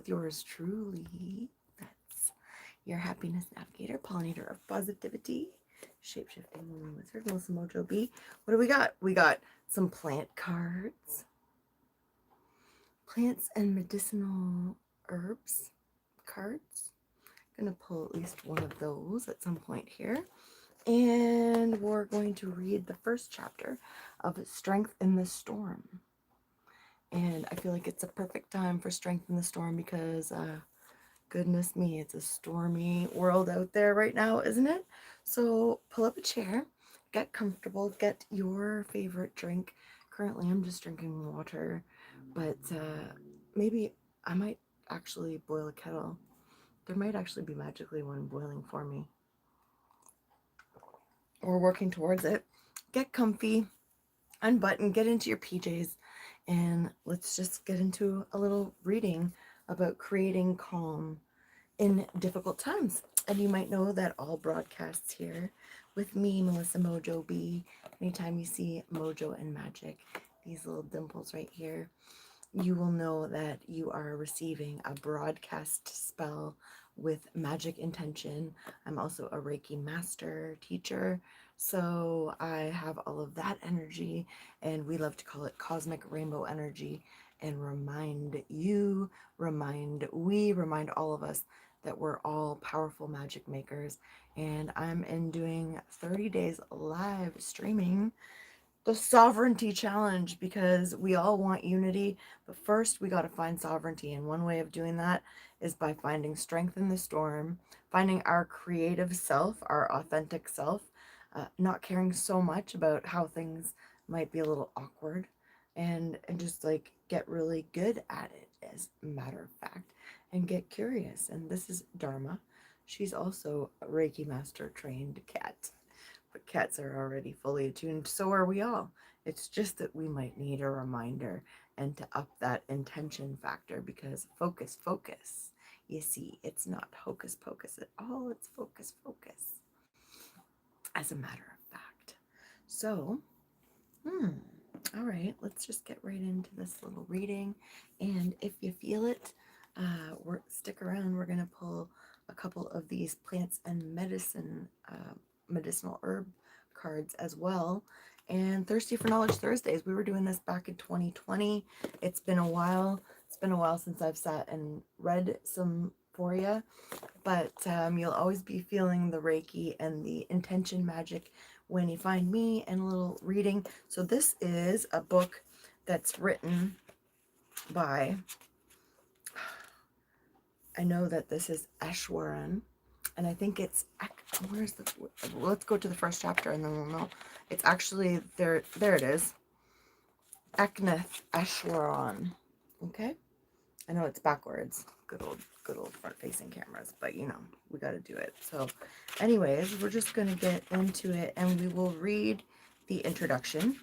with yours truly. That's your happiness navigator, pollinator of positivity, shapeshifting woman wizard, Melissa Mojo B. What do we got? We got some plant cards, plants and medicinal herbs cards. I'm gonna pull at least one of those at some point here. And we're going to read the first chapter of Strength in the Storm. And I feel like it's a perfect time for Strength in the Storm because, goodness me, it's a stormy world out there right now, isn't it? So pull up a chair, get comfortable, get your favorite drink. Currently, I'm just drinking water, but maybe I might actually boil a kettle. There might actually be magically one boiling for me. We're working towards it. Get comfy, unbutton, get into your PJs, and let's just get into a little reading about creating calm in difficult times. And you might know that all broadcasts here with me, Melissa Mojo B, anytime you see Mojo and Magic, these little dimples right here, you will know that you are receiving a broadcast spell with magic intention. I'm also a Reiki master teacher, so I have all of that energy, and we love to call it cosmic rainbow energy, and remind all of us that we're all powerful magic makers. And I'm doing 30 days live streaming the sovereignty challenge because we all want unity, but first we got to find sovereignty, and one way of doing that is by finding strength in the storm, finding our creative self, our authentic self, not caring so much about how things might be a little awkward, and just like get really good at it, as a matter of fact, and get curious. And this is Dharma. She's also a Reiki master trained cat, but cats are already fully attuned, so are we all. It's just that we might need a reminder and to up that intention factor, because focus, focus. You see, it's not hocus pocus at all, it's focus, focus, as a matter of fact. So, all right, let's just get right into this little reading. And if you feel it, stick around. We're going to pull a couple of these plants and medicinal herb cards as well. And Thirsty for Knowledge Thursdays, we were doing this back in 2020. It's been a while. It's been a while since I've sat and read some for you, but you'll always be feeling the Reiki and the intention magic when you find me and a little reading. So this is a book that's written by, I know that this is Easwaran, and I think it's, let's go to the first chapter and then we'll know. It's actually, there it is, Eknath Easwaran, okay? I know it's backwards, good old front-facing cameras, but you know, we got to do it. So anyways, we're just going to get into it, and we will read the introduction,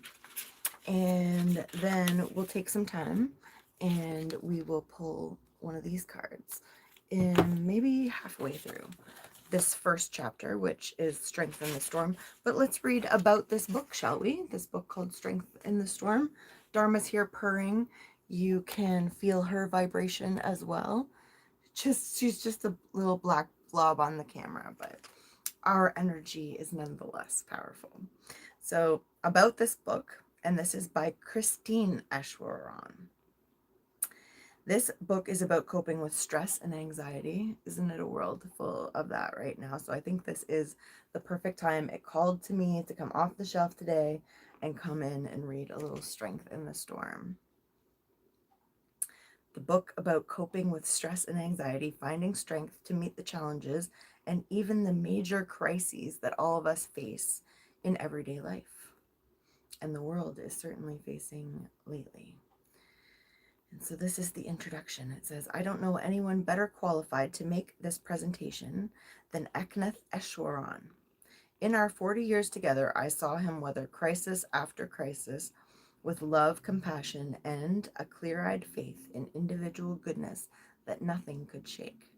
and then we'll take some time and we will pull one of these cards in maybe halfway through this first chapter, which is Strength in the Storm. But let's read about this book, shall we? This book called Strength in the Storm. Dharma's here purring. You can feel her vibration as well. She's just a little black blob on the camera, but our energy is nonetheless powerful. So about this book, and this is by Christine Easwaran. This book is about coping with stress and anxiety. Isn't it a world full of that right now? So I think this is the perfect time. It called to me to come off the shelf today and come in and read a little Strength in the Storm. The book about coping with stress and anxiety, finding strength to meet the challenges and even the major crises that all of us face in everyday life. And the world is certainly facing lately. And so this is the introduction. It says, I don't know anyone better qualified to make this presentation than Eknath Easwaran. In our 40 years together, I saw him weather crisis after crisis with love, compassion, and a clear-eyed faith in individual goodness that nothing could shake.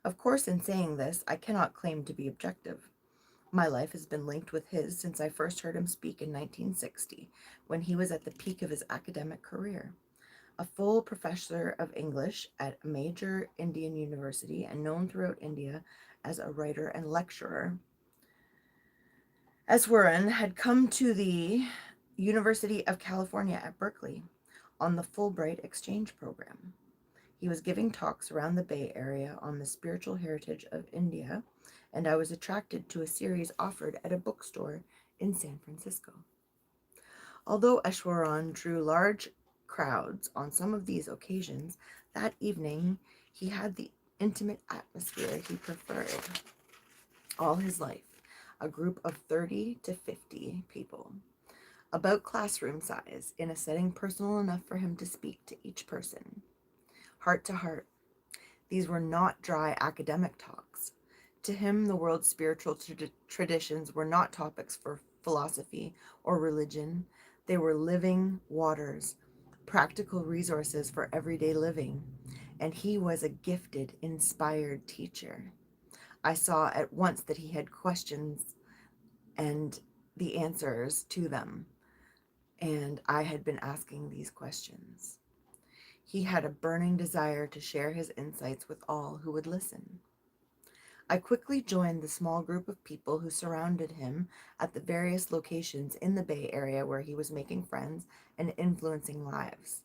Of course, in saying this, I cannot claim to be objective. My life has been linked with his since I first heard him speak in 1960, when he was at the peak of his academic career. a full professor of English at a major Indian university and known throughout India as a writer and lecturer. Easwaran had come to the University of California at Berkeley on the Fulbright exchange program. He was giving talks around the Bay Area on the spiritual heritage of India, and I was attracted to a series offered at a bookstore in San Francisco. Although Easwaran drew large crowds on some of these occasions, that evening he had the intimate atmosphere he preferred all his life, a group of 30 to 50 people, about classroom size, in a setting personal enough for him to speak to each person, heart to heart. These were not dry academic talks. To him, the world's spiritual traditions were not topics for philosophy or religion. They were living waters, practical resources for everyday living, and he was a gifted, inspired teacher. I saw at once that he had questions and the answers to them, and I had been asking these questions. He had a burning desire to share his insights with all who would listen. I quickly joined the small group of people who surrounded him at the various locations in the Bay Area where he was making friends and influencing lives.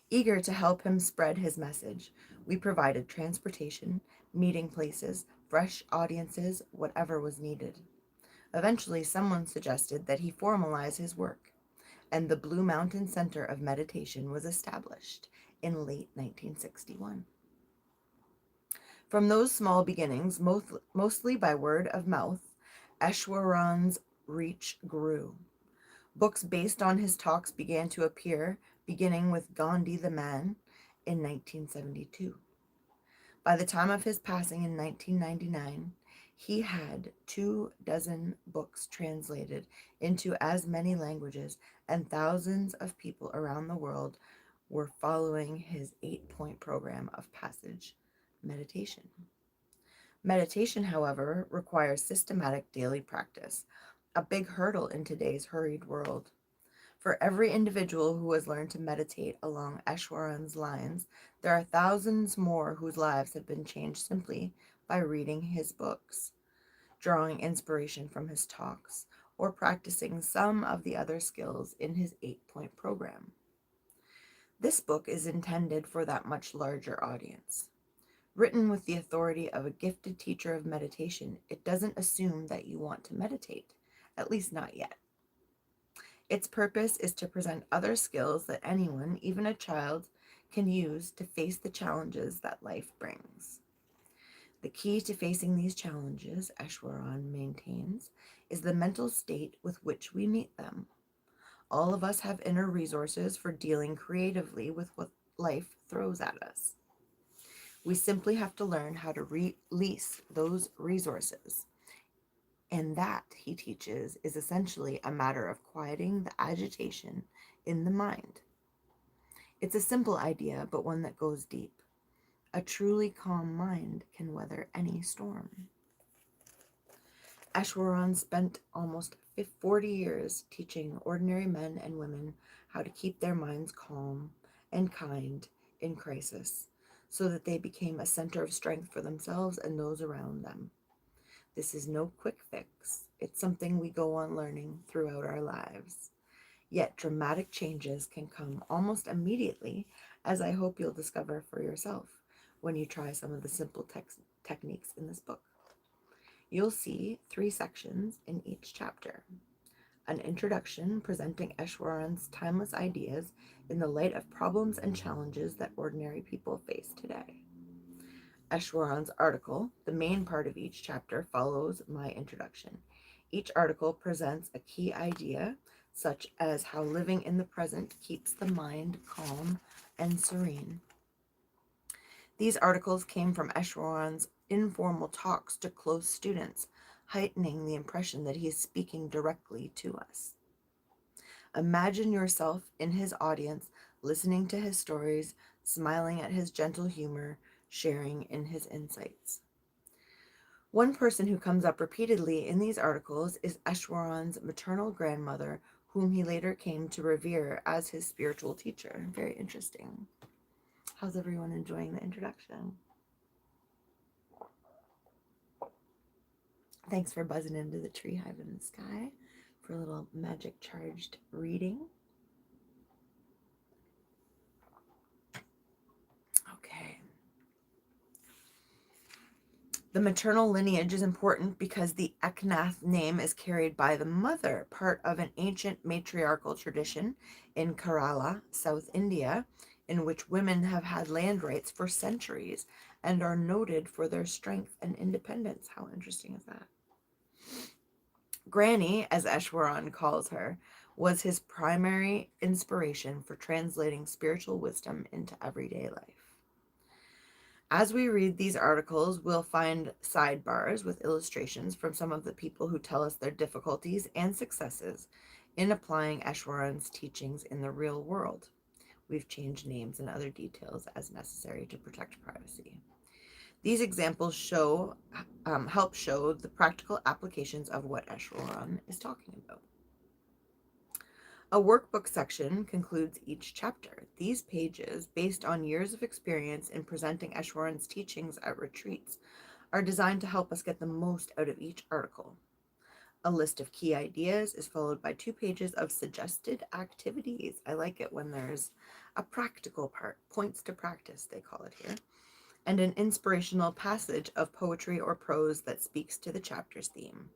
Eager to help him spread his message, we provided transportation, meeting places, fresh audiences, whatever was needed. Eventually, someone suggested that he formalize his work, and the Blue Mountain Center of Meditation was established in late 1961. From those small beginnings, mostly by word of mouth, Easwaran's reach grew. Books based on his talks began to appear, beginning with Gandhi the Man in 1972. By the time of his passing in 1999, he had 24 books translated into as many languages, and thousands of people around the world were following his 8-point program of passage meditation. Meditation, however, requires systematic daily practice, a big hurdle in today's hurried world. For every individual who has learned to meditate along Easwaran's lines, there are thousands more whose lives have been changed simply by reading his books, drawing inspiration from his talks, or practicing some of the other skills in his 8-point program. This book is intended for that much larger audience. Written with the authority of a gifted teacher of meditation, it doesn't assume that you want to meditate, at least not yet. Its purpose is to present other skills that anyone, even a child, can use to face the challenges that life brings. The key to facing these challenges, Easwaran maintains, is the mental state with which we meet them. All of us have inner resources for dealing creatively with what life throws at us. We simply have to learn how to release those resources. And that, he teaches, is essentially a matter of quieting the agitation in the mind. It's a simple idea, but one that goes deep. A truly calm mind can weather any storm. Easwaran spent almost 40 years teaching ordinary men and women how to keep their minds calm and kind in crisis, so that they became a center of strength for themselves and those around them. This is no quick fix. It's something we go on learning throughout our lives. Yet dramatic changes can come almost immediately, as I hope you'll discover for yourself when you try some of the simple techniques in this book. You'll see 3 sections in each chapter. An introduction presenting Easwaran's timeless ideas in the light of problems and challenges that ordinary people face today. Easwaran's article, the main part of each chapter, follows my introduction. Each article presents a key idea, such as how living in the present keeps the mind calm and serene. These articles came from Easwaran's informal talks to close students, heightening the impression that he is speaking directly to us. Imagine yourself in his audience, listening to his stories, smiling at his gentle humor, sharing in his insights. One person who comes up repeatedly in these articles is Easwaran's maternal grandmother, whom he later came to revere as his spiritual teacher. Very interesting. How's everyone enjoying the introduction? Thanks for buzzing into the tree hive in the sky for a little magic charged reading. Okay. The maternal lineage is important because the Eknath name is carried by the mother, part of an ancient matriarchal tradition in Kerala, South India, in which women have had land rights for centuries and are noted for their strength and independence. How interesting is that? Granny, as Easwaran calls her, was his primary inspiration for translating spiritual wisdom into everyday life. As we read these articles, we'll find sidebars with illustrations from some of the people who tell us their difficulties and successes in applying Easwaran's teachings in the real world. We've changed names and other details as necessary to protect privacy. These examples help show the practical applications of what Easwaran is talking about. A workbook section concludes each chapter. These pages, based on years of experience in presenting Easwaran's teachings at retreats, are designed to help us get the most out of each article. A list of key ideas is followed by 2 pages of suggested activities. I like it when there's a practical part, points to practice, they call it here, and an inspirational passage of poetry or prose that speaks to the chapter's theme.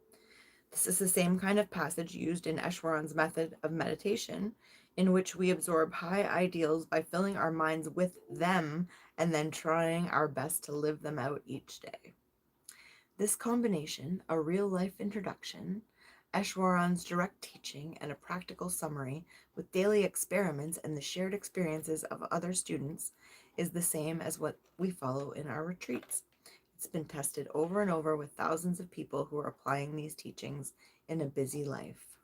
This is the same kind of passage used in Easwaran's method of meditation, in which we absorb high ideals by filling our minds with them and then trying our best to live them out each day. This combination, a real-life introduction, Easwaran's direct teaching, and a practical summary with daily experiments and the shared experiences of other students, is the same as what we follow in our retreats. It's been tested over and over with thousands of people who are applying these teachings in a busy life.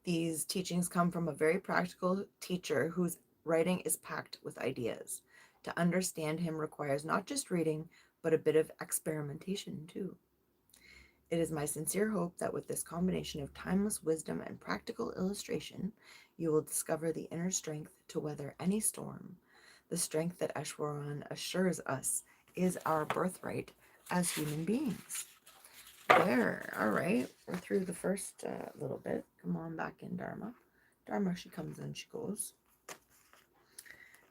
These teachings come from a very practical teacher whose writing is packed with ideas. To understand him requires not just reading, but a bit of experimentation too. It is my sincere hope that with this combination of timeless wisdom and practical illustration, you will discover the inner strength to weather any storm, the strength that Easwaran assures us is our birthright as human beings. There, all right, we're through the first little bit. Come on back in, Dharma. Dharma, she comes and she goes.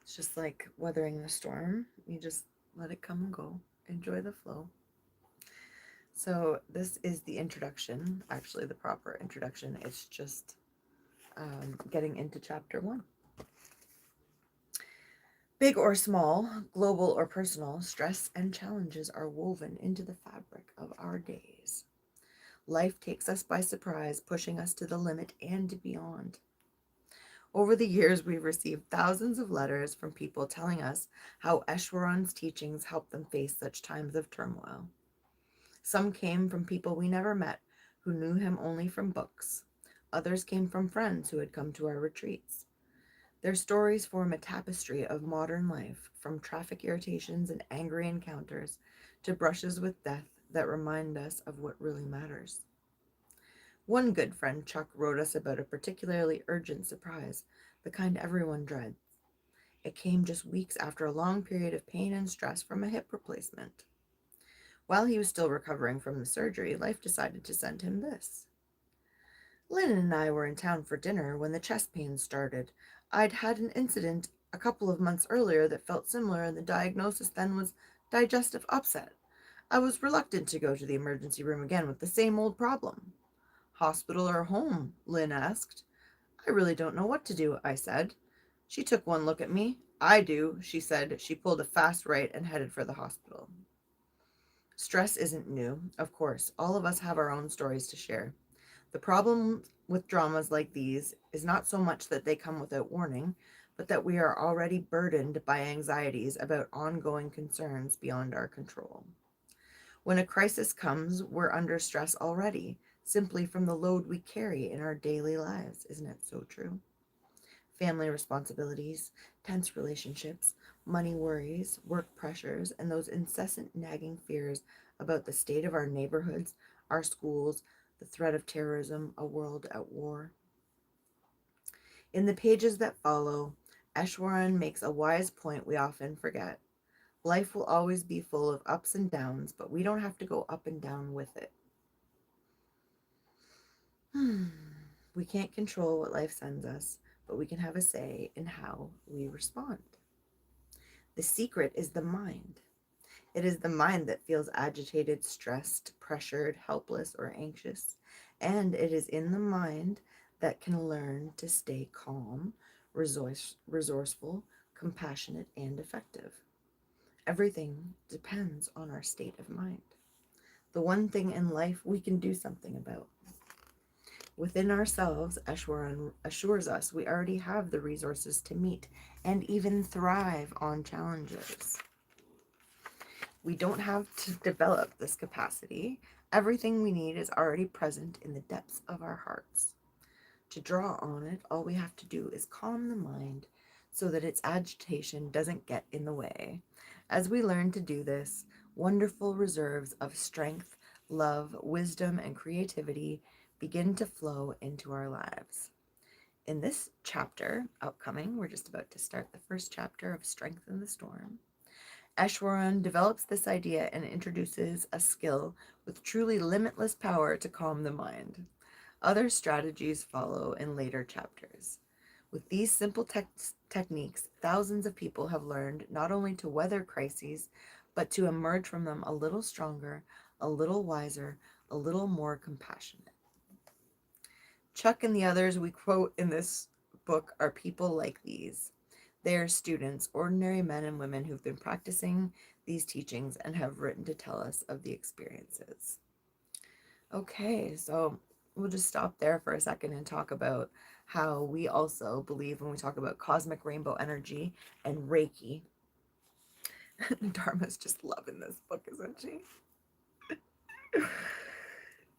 It's just like weathering the storm. You just let it come and go. Enjoy the flow. So this is the introduction, actually the proper introduction. It's just getting into chapter 1. Big or small, global or personal, stress and challenges are woven into the fabric of our days. Life takes us by surprise, pushing us to the limit and beyond. Over the years, we've received thousands of letters from people telling us how Easwaran's teachings helped them face such times of turmoil. Some came from people we never met who knew him only from books. Others came from friends who had come to our retreats. Their stories form a tapestry of modern life, from traffic irritations and angry encounters to brushes with death that remind us of what really matters. One good friend, Chuck, wrote us about a particularly urgent surprise, the kind everyone dreads. It came just weeks after a long period of pain and stress from a hip replacement. While he was still recovering from the surgery, life decided to send him this. Lynn and I were in town for dinner when the chest pains started. I'd had an incident a couple of months earlier that felt similar, and the diagnosis then was digestive upset. I was reluctant to go to the emergency room again with the same old problem. Hospital or home? Lynn asked. I really don't know what to do, I said. She took one look at me. I do, she said. She pulled a fast right and headed for the hospital. Stress isn't new, of course. All of us have our own stories to share. The problem with dramas like these is not so much that they come without warning, but that we are already burdened by anxieties about ongoing concerns beyond our control. When a crisis comes, we're under stress already, simply from the load we carry in our daily lives. Isn't it so true? Family responsibilities, tense relationships, money worries, work pressures, and those incessant nagging fears about the state of our neighborhoods, our schools, the threat of terrorism, a world at war. In the pages that follow, Easwaran makes a wise point we often forget. Life will always be full of ups and downs, but we don't have to go up and down with it. We can't control what life sends us, but we can have a say in how we respond. The secret is the mind. It is the mind that feels agitated, stressed, pressured, helpless, or anxious. And it is in the mind that can learn to stay calm, resourceful, compassionate, and effective. Everything depends on our state of mind. The one thing in life we can do something about. Within ourselves, Easwaran assures us we already have the resources to meet and even thrive on challenges. We don't have to develop this capacity. Everything we need is already present in the depths of our hearts. To draw on it, all we have to do is calm the mind so that its agitation doesn't get in the way. As we learn to do this, wonderful reserves of strength, love, wisdom, and creativity begin to flow into our lives. In this chapter, upcoming, we're just about to start the first chapter of Strength in the Storm. Easwaran develops this idea and introduces a skill with truly limitless power to calm the mind. Other strategies follow in later chapters. With these simple techniques, thousands of people have learned not only to weather crises, but to emerge from them a little stronger, a little wiser, a little more compassionate. Chuck and the others we quote in this book are people like these. They are students, ordinary men and women who've been practicing these teachings and have written to tell us of the experiences. Okay, so we'll just stop there for a second and talk about how we also believe when we talk about cosmic rainbow energy and Reiki. Dharma's just loving this book, isn't she?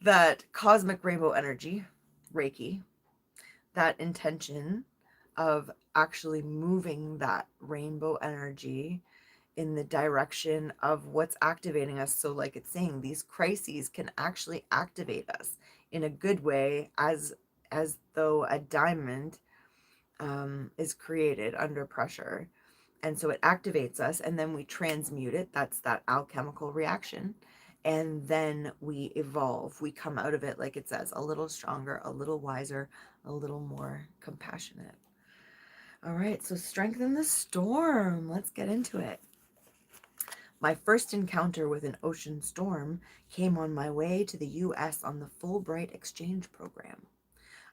That cosmic rainbow energy, Reiki, that intention of actually moving that rainbow energy in the direction of what's activating us. So like it's saying, these crises can actually activate us in a good way, as though a diamond is created under pressure. And so it activates us, and then we transmute it. That's that alchemical reaction. And then we evolve. We come out of it, like it says, a little stronger, a little wiser, a little more compassionate. All right, so Strength in the Storm. Let's get into it. My first encounter with an ocean storm came on my way to the U.S. on the Fulbright exchange program.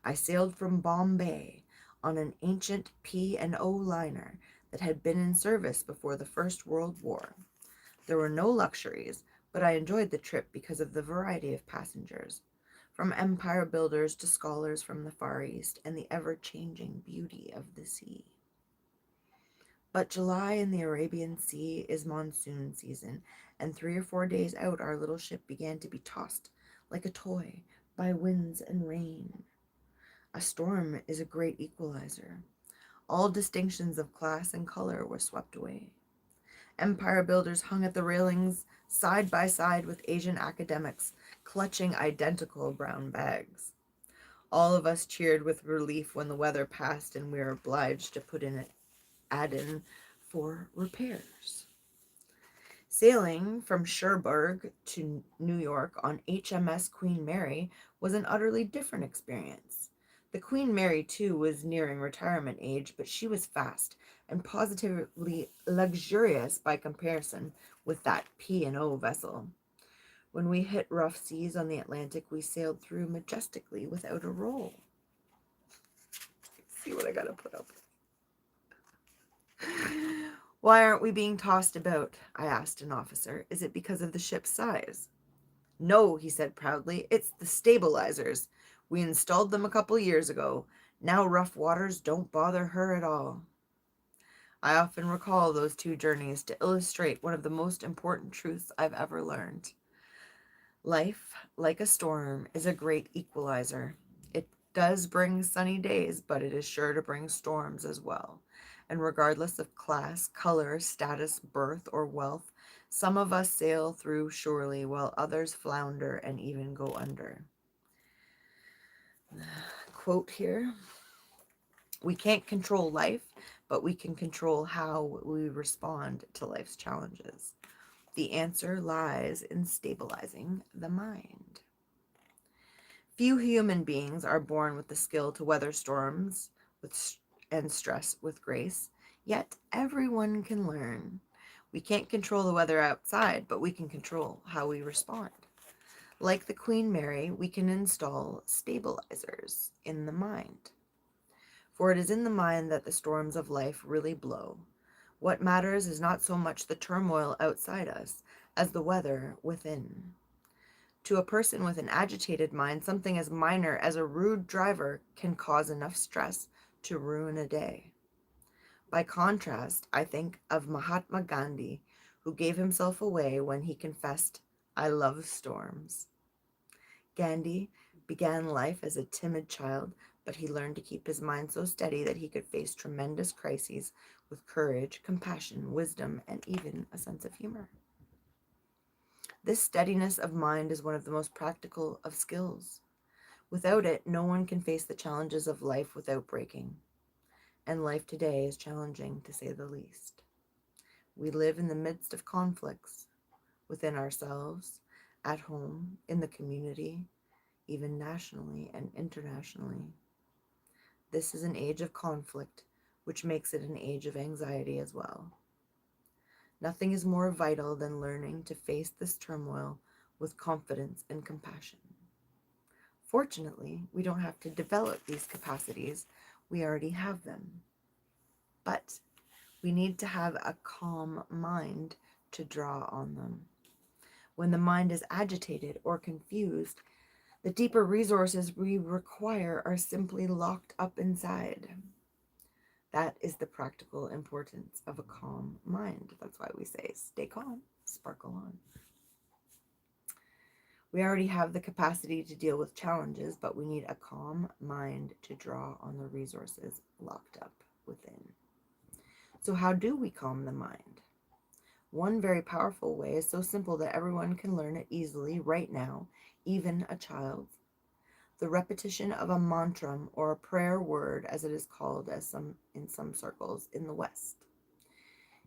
I sailed from Bombay on an ancient P&O liner that had been in service before the First World War. There were no luxuries, but I enjoyed the trip because of the variety of passengers, from empire builders to scholars from the Far East and the ever-changing beauty of the sea. But July in the Arabian Sea is monsoon season, and 3 or 4 days out our little ship began to be tossed, like a toy, by winds and rain. A storm is a great equalizer. All distinctions of class and color were swept away. Empire builders hung at the railings side by side with Asian academics, clutching identical brown bags. All of us cheered with relief when the weather passed and we were obliged to put in an add-in for repairs. Sailing from Cherbourg to New York on HMS Queen Mary was an utterly different experience. The Queen Mary, too, was nearing retirement age, but she was fast and positively luxurious by comparison with that P&O vessel. When we hit rough seas on the Atlantic, we sailed through majestically without a roll. See what I gotta put up with. Why aren't we being tossed about? I asked an officer. Is it because of the ship's size? No, he said proudly. It's the stabilizers. We installed them a couple years ago. Now rough waters don't bother her at all. I often recall those 2 journeys to illustrate one of the most important truths I've ever learned. Life, like a storm, is a great equalizer. It does bring sunny days, but it is sure to bring storms as well. And regardless of class, color, status, birth, or wealth, some of us sail through surely while others flounder and even go under. Quote here: we can't control life, but we can control how we respond to life's challenges. The answer lies in stabilizing the mind. Few human beings are born with the skill to weather storms and stress with grace, yet everyone can learn. We can't control the weather outside, but we can control how we respond. Like the Queen Mary, we can install stabilizers in the mind. For it is in the mind that the storms of life really blow. What matters is not so much the turmoil outside us as the weather within. To a person with an agitated mind, something as minor as a rude driver can cause enough stress to ruin a day. By contrast, I think of Mahatma Gandhi, who gave himself away when he confessed, "I love storms." Gandhi began life as a timid child, but he learned to keep his mind so steady that he could face tremendous crises with courage, compassion, wisdom, and even a sense of humor. This steadiness of mind is one of the most practical of skills. Without it, no one can face the challenges of life without breaking. And life today is challenging, to say the least. We live in the midst of conflicts within ourselves, at home, in the community, even nationally and internationally. This is an age of conflict, which makes it an age of anxiety as well. Nothing is more vital than learning to face this turmoil with confidence and compassion. Fortunately, we don't have to develop these capacities. We already have them. But we need to have a calm mind to draw on them. When the mind is agitated or confused, the deeper resources we require are simply locked up inside. That is the practical importance of a calm mind. That's why we say, stay calm, sparkle on. We already have the capacity to deal with challenges, but we need a calm mind to draw on the resources locked up within. So how do we calm the mind? One very powerful way is so simple that everyone can learn it easily right now, even a child. The repetition of a mantra, or a prayer word as it is called in some circles in the West.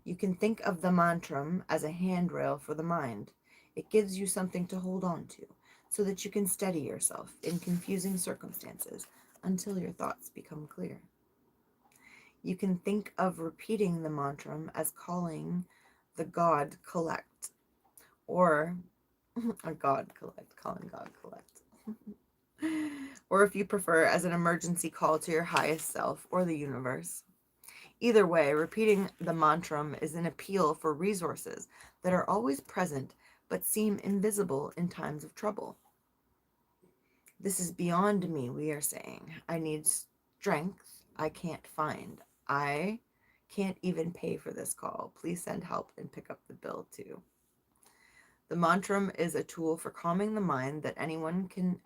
You can think of the mantra as a handrail for the mind. It gives you something to hold on to so that you can steady yourself in confusing circumstances until your thoughts become clear. You can think of repeating the mantra as calling the God collect, or a God collect, calling God collect. Or if you prefer, as an emergency call to your highest self or the universe. Either way, repeating the mantra is an appeal for resources that are always present but seem invisible in times of trouble. This is beyond me, we are saying. I need strength I can't find. I can't even pay for this call. Please send help and pick up the bill too. The mantra is a tool for calming the mind that anyone can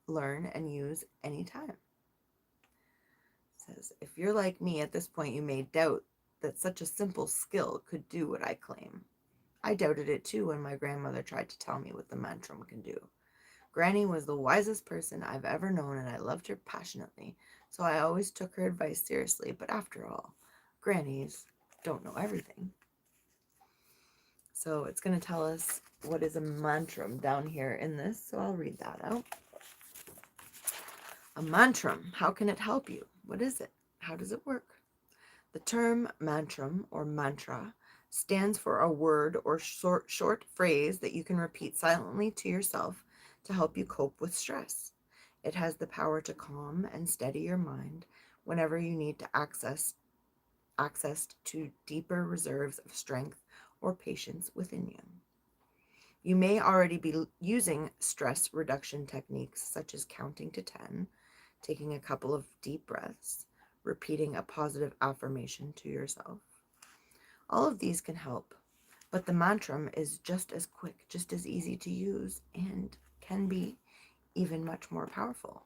learn and use anytime. It says, if you're like me at this point, you may doubt that such a simple skill could do what I claim. I doubted it too when my grandmother tried to tell me what the mantra can do. Granny was the wisest person I've ever known, and I loved her passionately, so I always took her advice seriously. But after all, grannies don't know everything. So it's going to tell us what is a mantra down here in this, so I'll read that out. A mantra, how can it help you? What is it? How does it work? The term mantra or mantra stands for a word or short phrase that you can repeat silently to yourself to help you cope with stress. It has the power to calm and steady your mind whenever you need to access to deeper reserves of strength or patience within you. You may already be using stress reduction techniques such as counting to 10, taking a couple of deep breaths, repeating a positive affirmation to yourself. All of these can help, but the mantra is just as quick, just as easy to use, and can be even much more powerful.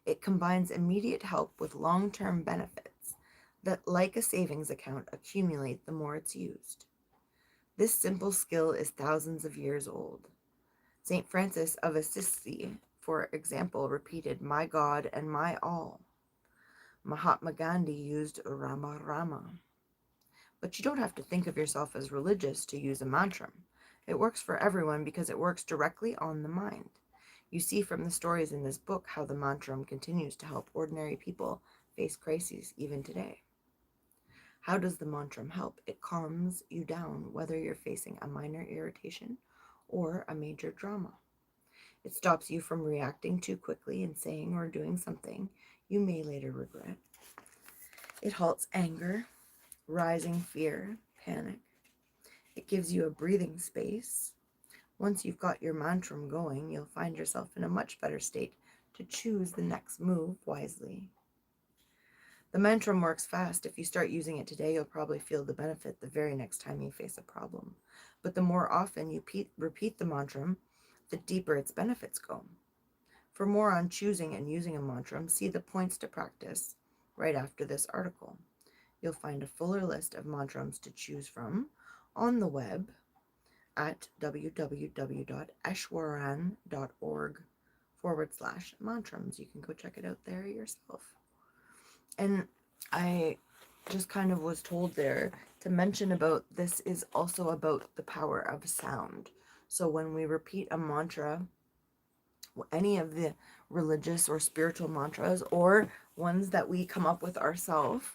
It combines immediate help with long-term benefits that, like a savings account, accumulate the more it's used. This simple skill is thousands of years old. St. Francis of Assisi for example, repeated "my God" and "my all." Mahatma Gandhi used "Rama Rama." But you don't have to think of yourself as religious to use a mantra. It works for everyone because it works directly on the mind. You see from the stories in this book how the mantra continues to help ordinary people face crises even today. How does the mantra help? It calms you down whether you're facing a minor irritation or a major drama. It stops you from reacting too quickly and saying or doing something you may later regret. It halts anger, rising fear, panic. It gives you a breathing space. Once you've got your mantra going, you'll find yourself in a much better state to choose the next move wisely. The mantra works fast. If you start using it today, you'll probably feel the benefit the very next time you face a problem. But the more often you repeat the mantra, the deeper its benefits go. For more on choosing and using a mantra, see the points to practice right after this article. You'll find a fuller list of mantras to choose from on the web at www.easwaran.org/mantras. You can go check it out there yourself. And I just kind of was told there to mention about this is also about the power of sound. So when we repeat a mantra, any of the religious or spiritual mantras or ones that we come up with ourselves,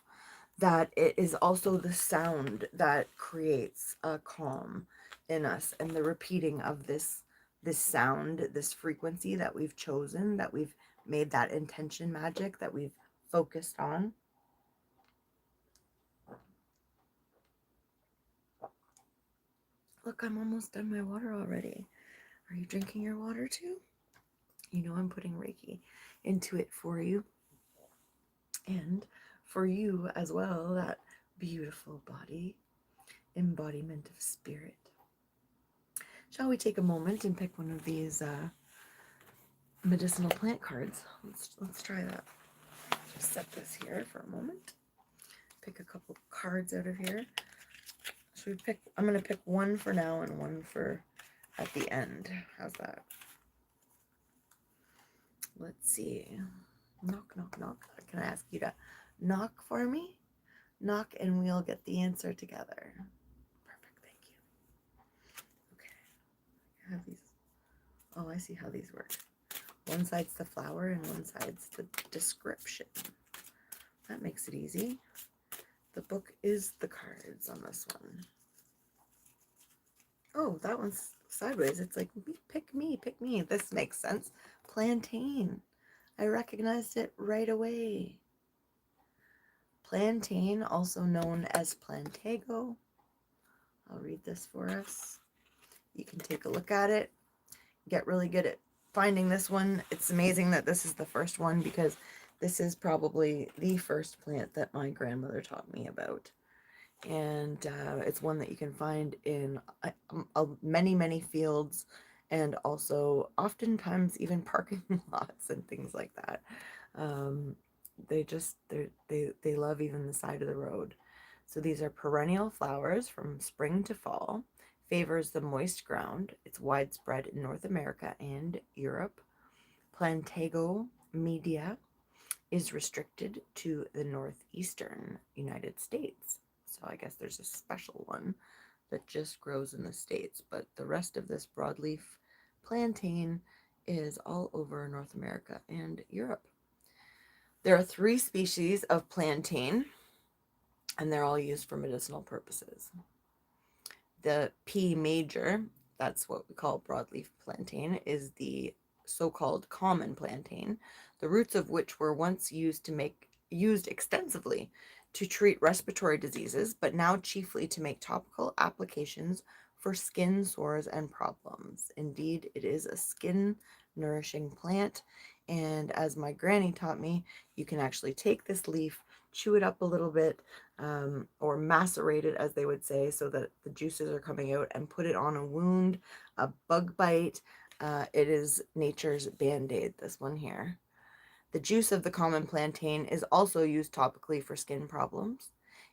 that it is also the sound that creates a calm in us, and the repeating of this sound, this frequency that we've chosen, that we've made that intention magic, that we've focused on. Look, I'm almost done my water already. Are you drinking your water too? You know I'm putting Reiki into it for you. And for you as well, that beautiful body, embodiment of spirit. Shall we take a moment and pick one of these medicinal plant cards? Let's try that. Just set this here for a moment. Pick a couple cards out of here. Should we pick? I'm going to pick one for now and one for at the end. How's that? Let's see. Knock, knock, knock. Can I ask you to knock for me? Knock and we'll get the answer together. Perfect, thank you. Okay. I have these. Oh, I see how these work. One side's the flower and one side's the description. That makes it easy. The book is the cards on this one. Oh, that one's sideways. It's like, pick me, pick me. This makes sense. Plantain. I recognized it right away. Plantain, also known as plantago. I'll read this for us. You can take a look at it. Get really good at finding this one. It's amazing that this is the first one because this is probably the first plant that my grandmother taught me about. And it's one that you can find in many, many fields, and also oftentimes even parking lots and things like that. They love even the side of the road. So these are perennial flowers from spring to fall. Favors the moist ground. It's widespread in North America and Europe. Plantago media is restricted to the northeastern United States. So I guess there's a special one that just grows in the States, but the rest of this broadleaf plantain is all over North America and Europe. There are 3 species of plantain, and they're all used for medicinal purposes. The P major, that's what we call broadleaf plantain, is the so-called common plantain, the roots of which were once used extensively to treat respiratory diseases, but now chiefly to make topical applications for skin sores and problems. Indeed, it is a skin nourishing plant, and as my granny taught me, you can actually take this leaf, chew it up a little bit, or macerate it, as they would say, so that the juices are coming out, and put it on a wound, a bug bite. It is nature's band-aid, this one here. The juice of the common plantain is also used topically for skin problems.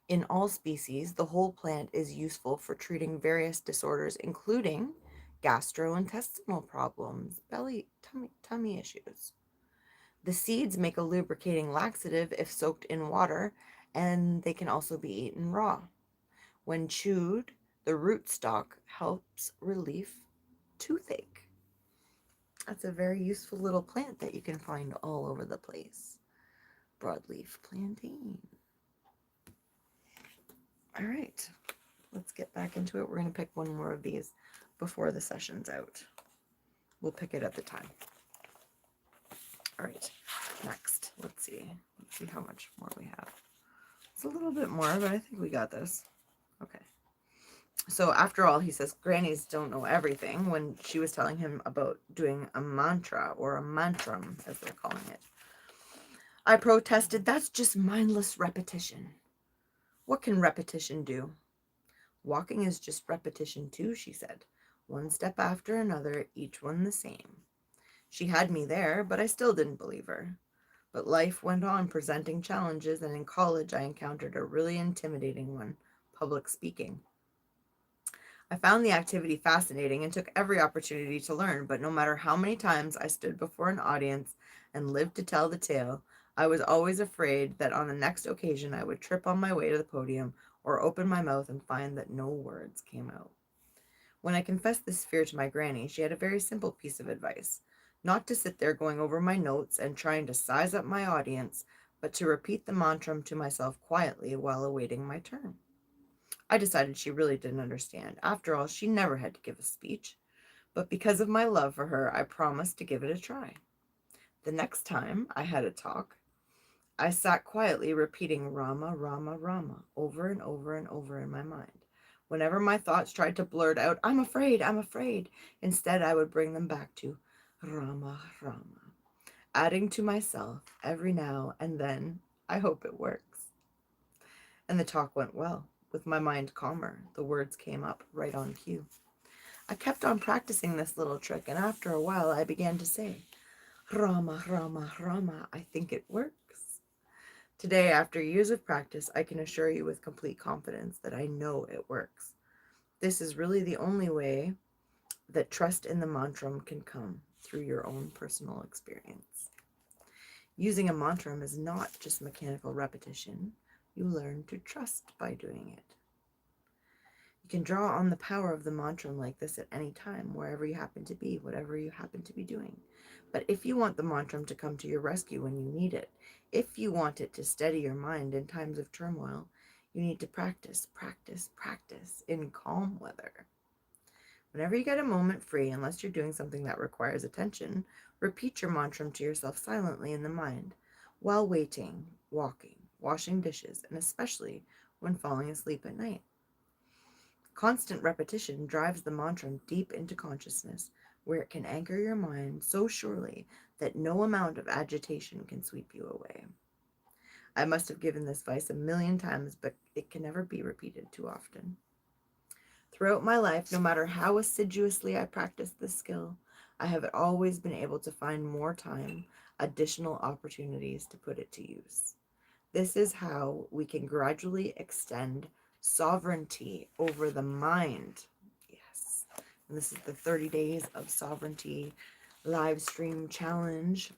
In all species, the whole plant is useful for treating various disorders, including gastrointestinal problems, tummy issues. The seeds make a lubricating laxative if soaked in water, and they can also be eaten raw. When chewed, the rootstock helps relieve toothache. That's a very useful little plant that you can find all over the place. Broadleaf plantain. All right, let's get back into it. We're going to pick one more of these before the session's out. We'll pick it at the time. All right, next, let's see how much more we have. It's a little bit more, but I think we got this. Okay. So after all, he says, grannies don't know everything, when she was telling him about doing a mantra, or a mantram, as they're calling it. I protested, that's just mindless repetition. What can repetition do? Walking is just repetition too, she said. One step after another, each one the same. She had me there, but I still didn't believe her. But life went on presenting challenges, and in college I encountered a really intimidating one, public speaking. I found the activity fascinating and took every opportunity to learn, but no matter how many times I stood before an audience and lived to tell the tale, I was always afraid that on the next occasion I would trip on my way to the podium or open my mouth and find that no words came out. When I confessed this fear to my granny, she had a very simple piece of advice: not to sit there going over my notes and trying to size up my audience, but to repeat the mantra to myself quietly while awaiting my turn. I decided she really didn't understand. After all, she never had to give a speech. But because of my love for her, I promised to give it a try. The next time I had a talk, I sat quietly repeating Rama, Rama, Rama over and over and over in my mind. Whenever my thoughts tried to blurt out, I'm afraid, instead I would bring them back to Rama, Rama, adding to myself every now and then, I hope it works. And the talk went well. With my mind calmer, the words came up right on cue. I kept on practicing this little trick, and after a while I began to say, Rama, Rama, Rama, I think it works. Today, after years of practice, I can assure you with complete confidence that I know it works. This is really the only way that trust in the mantra can come, through your own personal experience. Using a mantra is not just mechanical repetition. You learn to trust by doing it. You can draw on the power of the mantra like this at any time, wherever you happen to be, whatever you happen to be doing. But if you want the mantra to come to your rescue when you need it, if you want it to steady your mind in times of turmoil, you need to practice, practice, practice in calm weather. Whenever you get a moment free, unless you're doing something that requires attention, repeat your mantra to yourself silently in the mind, while waiting, walking, washing dishes, and especially when falling asleep at night. Constant repetition drives the mantra deep into consciousness, where it can anchor your mind so surely that no amount of agitation can sweep you away. I must have given this advice 1,000,000 times, but it can never be repeated too often. Throughout my life, no matter how assiduously I practiced this skill, I have always been able to find more time, additional opportunities to put it to use. This is how we can gradually extend sovereignty over the mind. Yes. And this is the 30 days of sovereignty live stream challenge.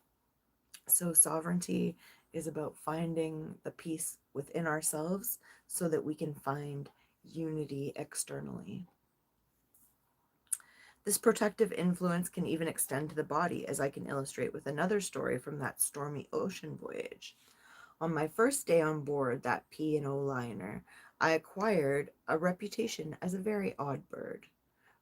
So sovereignty is about finding the peace within ourselves so that we can find unity externally. This protective influence can even extend to the body, as I can illustrate with another story from that stormy ocean voyage. On my first day on board that P&O liner, I acquired a reputation as a very odd bird.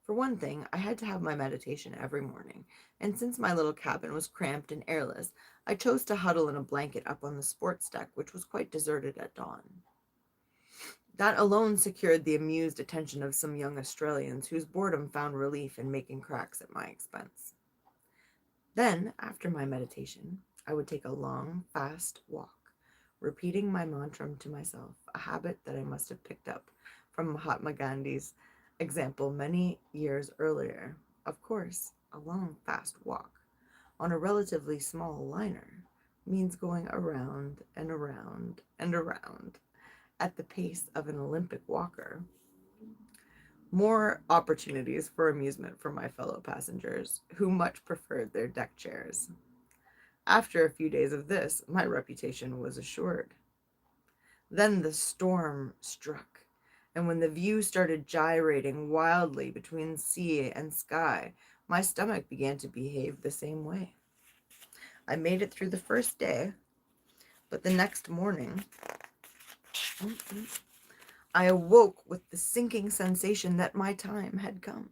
For one thing, I had to have my meditation every morning, and since my little cabin was cramped and airless, I chose to huddle in a blanket up on the sports deck, which was quite deserted at dawn. That alone secured the amused attention of some young Australians whose boredom found relief in making cracks at my expense. Then, after my meditation, I would take a long, fast walk, repeating my mantra to myself, a habit that I must have picked up from Mahatma Gandhi's example many years earlier. Of course, a long, fast walk on a relatively small liner means going around and around and around at the pace of an Olympic walker. More opportunities for amusement for my fellow passengers, who much preferred their deck chairs. After a few days of this, my reputation was assured. Then the storm struck, and when the view started gyrating wildly between sea and sky, my stomach began to behave the same way. I made it through the first day, but the next morning, I awoke with the sinking sensation that my time had come.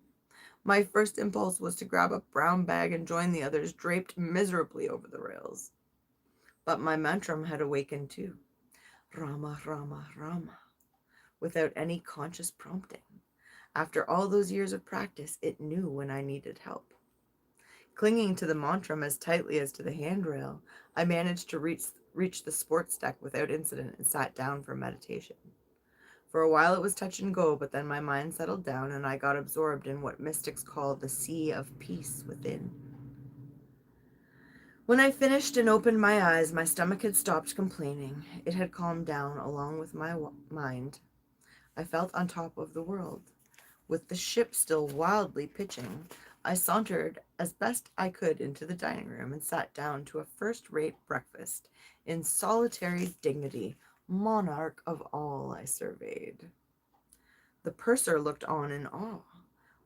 My first impulse was to grab a brown bag and join the others draped miserably over the rails. But my mantram had awakened too. Rama, Rama, Rama, without any conscious prompting. After all those years of practice, it knew when I needed help. Clinging to the mantram as tightly as to the handrail, I managed to reach the sports deck without incident and sat down for meditation. For a while it was touch and go, but then my mind settled down and I got absorbed in what mystics call the sea of peace within. When I finished and opened my eyes, my stomach had stopped complaining. It had calmed down along with my mind. I felt on top of the world. With the ship still wildly pitching, I sauntered as best I could into the dining room and sat down to a first-rate breakfast in solitary dignity, monarch of all I surveyed. The purser looked on in awe.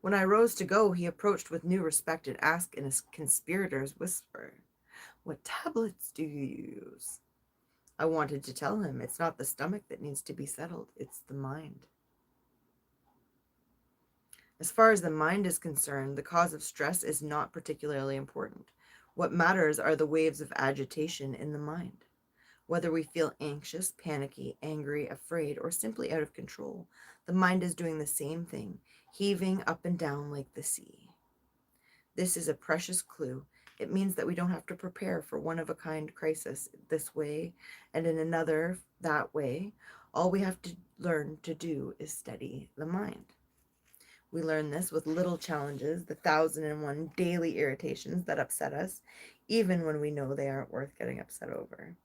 When I rose to go, he approached with new respect and asked in a conspirator's whisper, "What tablets do you use?" I wanted to tell him it's not the stomach that needs to be settled, it's the mind. As far as the mind is concerned, the cause of stress is not particularly important. What matters are the waves of agitation in the mind. Whether we feel anxious, panicky, angry, afraid, or simply out of control, the mind is doing the same thing, heaving up and down like the sea. This is a precious clue. It means that we don't have to prepare for one-of-a-kind crisis this way and in another that way. All we have to learn to do is steady the mind. We learn this with little challenges, the 1,001 daily irritations that upset us, even when we know they aren't worth getting upset over.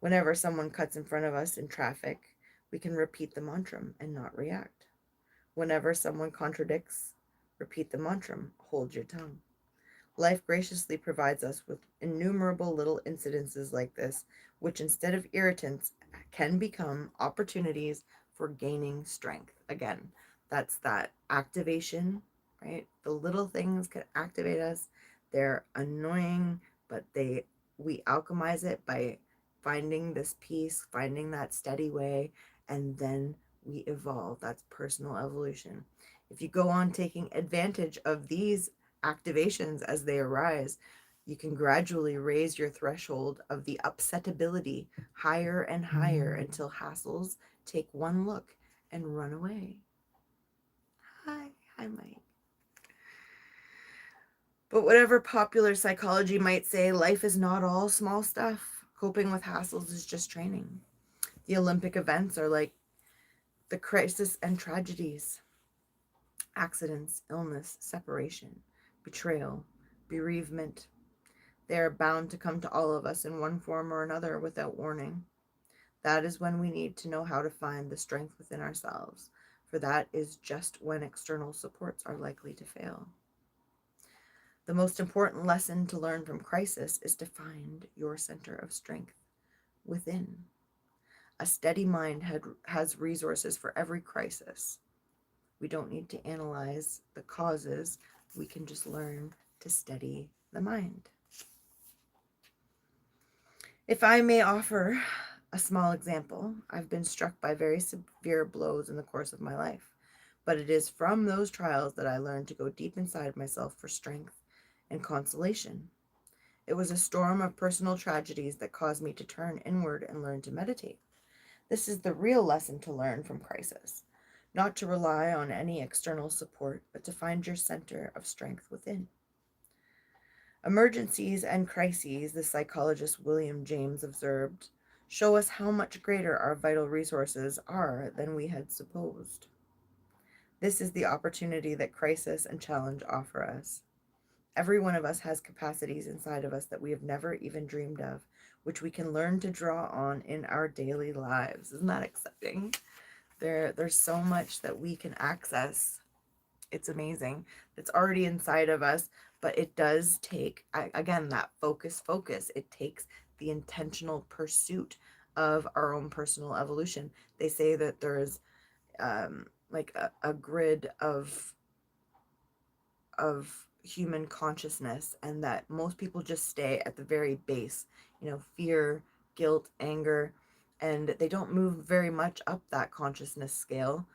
Whenever someone cuts in front of us in traffic, we can repeat the mantram and not react. Whenever someone contradicts, repeat the mantram, hold your tongue. Life graciously provides us with innumerable little incidences like this, which instead of irritants can become opportunities for gaining strength. Again, that's that activation, right? The little things can activate us. They're annoying, but we alchemize it by finding this peace, finding that steady way, and then we evolve. That's personal evolution. If you go on taking advantage of these activations as they arise, you can gradually raise your threshold of the upsetability higher and higher until hassles take one look and run away. Hi, Mike. But whatever popular psychology might say, life is not all small stuff. Coping with hassles is just training. The Olympic events are like the crisis and tragedies. Accidents, illness, separation, betrayal, bereavement. They are bound to come to all of us in one form or another without warning. That is when we need to know how to find the strength within ourselves, for that is just when external supports are likely to fail. The most important lesson to learn from crisis is to find your center of strength within. A steady mind has resources for every crisis. We don't need to analyze the causes. We can just learn to steady the mind. If I may offer a small example, I've been struck by very severe blows in the course of my life, but it is from those trials that I learned to go deep inside myself for strength and consolation. It was a storm of personal tragedies that caused me to turn inward and learn to meditate. This is the real lesson to learn from crisis. Not to rely on any external support, but to find your center of strength within. Emergencies and crises, the psychologist William James observed, show us how much greater our vital resources are than we had supposed. This is the opportunity that crisis and challenge offer us. Every one of us has capacities inside of us that we have never even dreamed of, which we can learn to draw on in our daily lives. Isn't that exciting? There's so much that we can access. It's amazing. It's already inside of us, but it does take, again, that focus. It takes the intentional pursuit of our own personal evolution. They say that there's like a grid of human consciousness, and that most people just stay at the very base, fear, guilt, anger, and they don't move very much up that consciousness scale.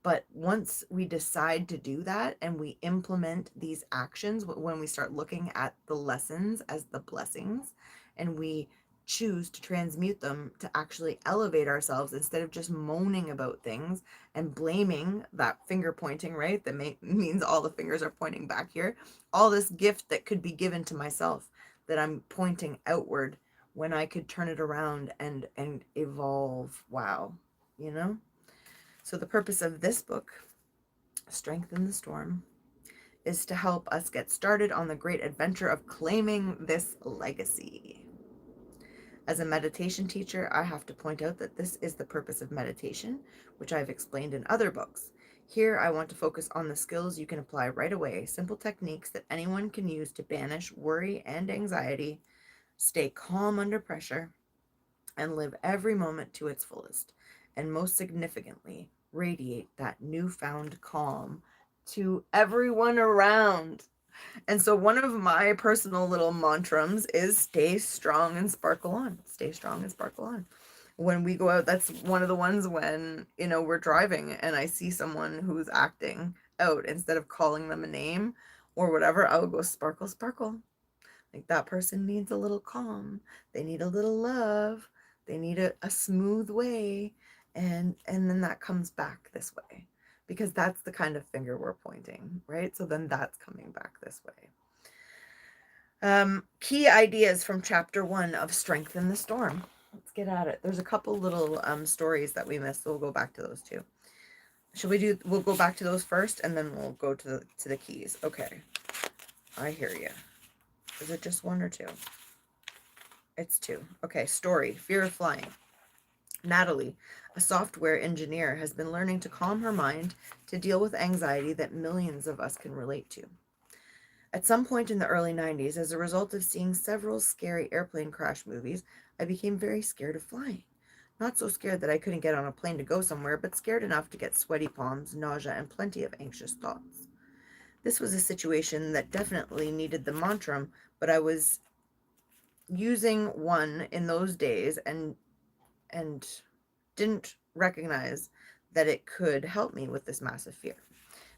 But once we decide to do that and we implement these actions, when we start looking at the lessons as the blessings, and we choose to transmute them to actually elevate ourselves instead of just moaning about things and blaming, that finger pointing, right? That means all the fingers are pointing back here. All this gift that could be given to myself that I'm pointing outward, when I could turn it around and evolve. Wow. So the purpose of this book, Strength in the Storm, is to help us get started on the great adventure of claiming this legacy. As a meditation teacher, I have to point out that this is the purpose of meditation, which I've explained in other books. Here, I want to focus on the skills you can apply right away, simple techniques that anyone can use to banish worry and anxiety, stay calm under pressure, and live every moment to its fullest. And most significantly, radiate that newfound calm to everyone around. And so one of my personal little mantras is stay strong and sparkle on. Stay strong and sparkle on. When we go out, that's one of the ones when, we're driving and I see someone who's acting out, instead of calling them a name or whatever, I'll go sparkle, sparkle. Like, that person needs a little calm. They need a little love. They need a smooth way. And then that comes back this way, because that's the kind of finger we're pointing, right? So then that's coming back this way. Key ideas from chapter 1 of Strength in the Storm. Let's get at it. There's a couple little stories that we missed, so we'll go back to those too. We'll go back to those first, and then we'll go to the keys. Okay. I hear you. Is it just 1 or 2? It's 2. Okay, story. Fear of flying. Natalie, a software engineer, has been learning to calm her mind to deal with anxiety that millions of us can relate to. At some point in the early 90s, as a result of seeing several scary airplane crash movies, I became very scared of flying. Not so scared that I couldn't get on a plane to go somewhere, but scared enough to get sweaty palms, nausea, and plenty of anxious thoughts. This was a situation that definitely needed the mantra, but I was using one in those days and didn't recognize that it could help me with this massive fear.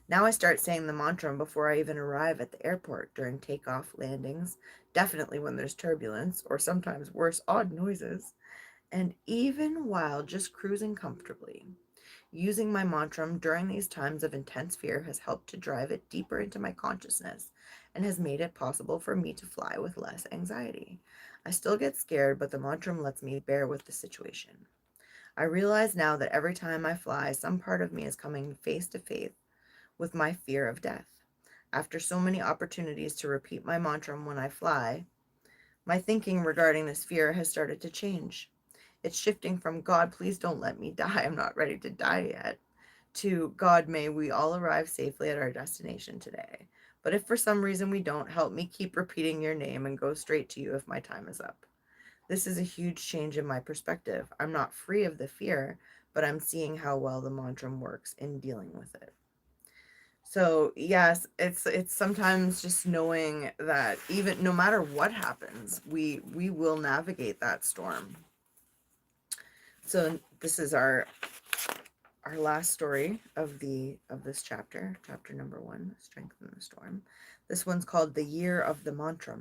Now I start saying the mantra before I even arrive at the airport, during takeoff, landings, definitely when there's turbulence, or sometimes worse, odd noises, and even while just cruising comfortably. Using my mantra during these times of intense fear has helped to drive it deeper into my consciousness and has made it possible for me to fly with less anxiety. I still get scared, but the mantra lets me bear with the situation. I realize now that every time I fly, some part of me is coming face to face with my fear of death. After so many opportunities to repeat my mantra when I fly, my thinking regarding this fear has started to change. It's shifting from, God, please don't let me die, I'm not ready to die yet, to, God, may we all arrive safely at our destination today. But if for some reason we don't, help me keep repeating your name and go straight to you if my time is up. This is a huge change in my perspective. I'm not free of the fear, but I'm seeing how well the mantra works in dealing with it. So yes, it's sometimes just knowing that even no matter what happens, we will navigate that storm. So this is our last story of this chapter number 1, Strength in the Storm. This one's called The Year of the Mantra.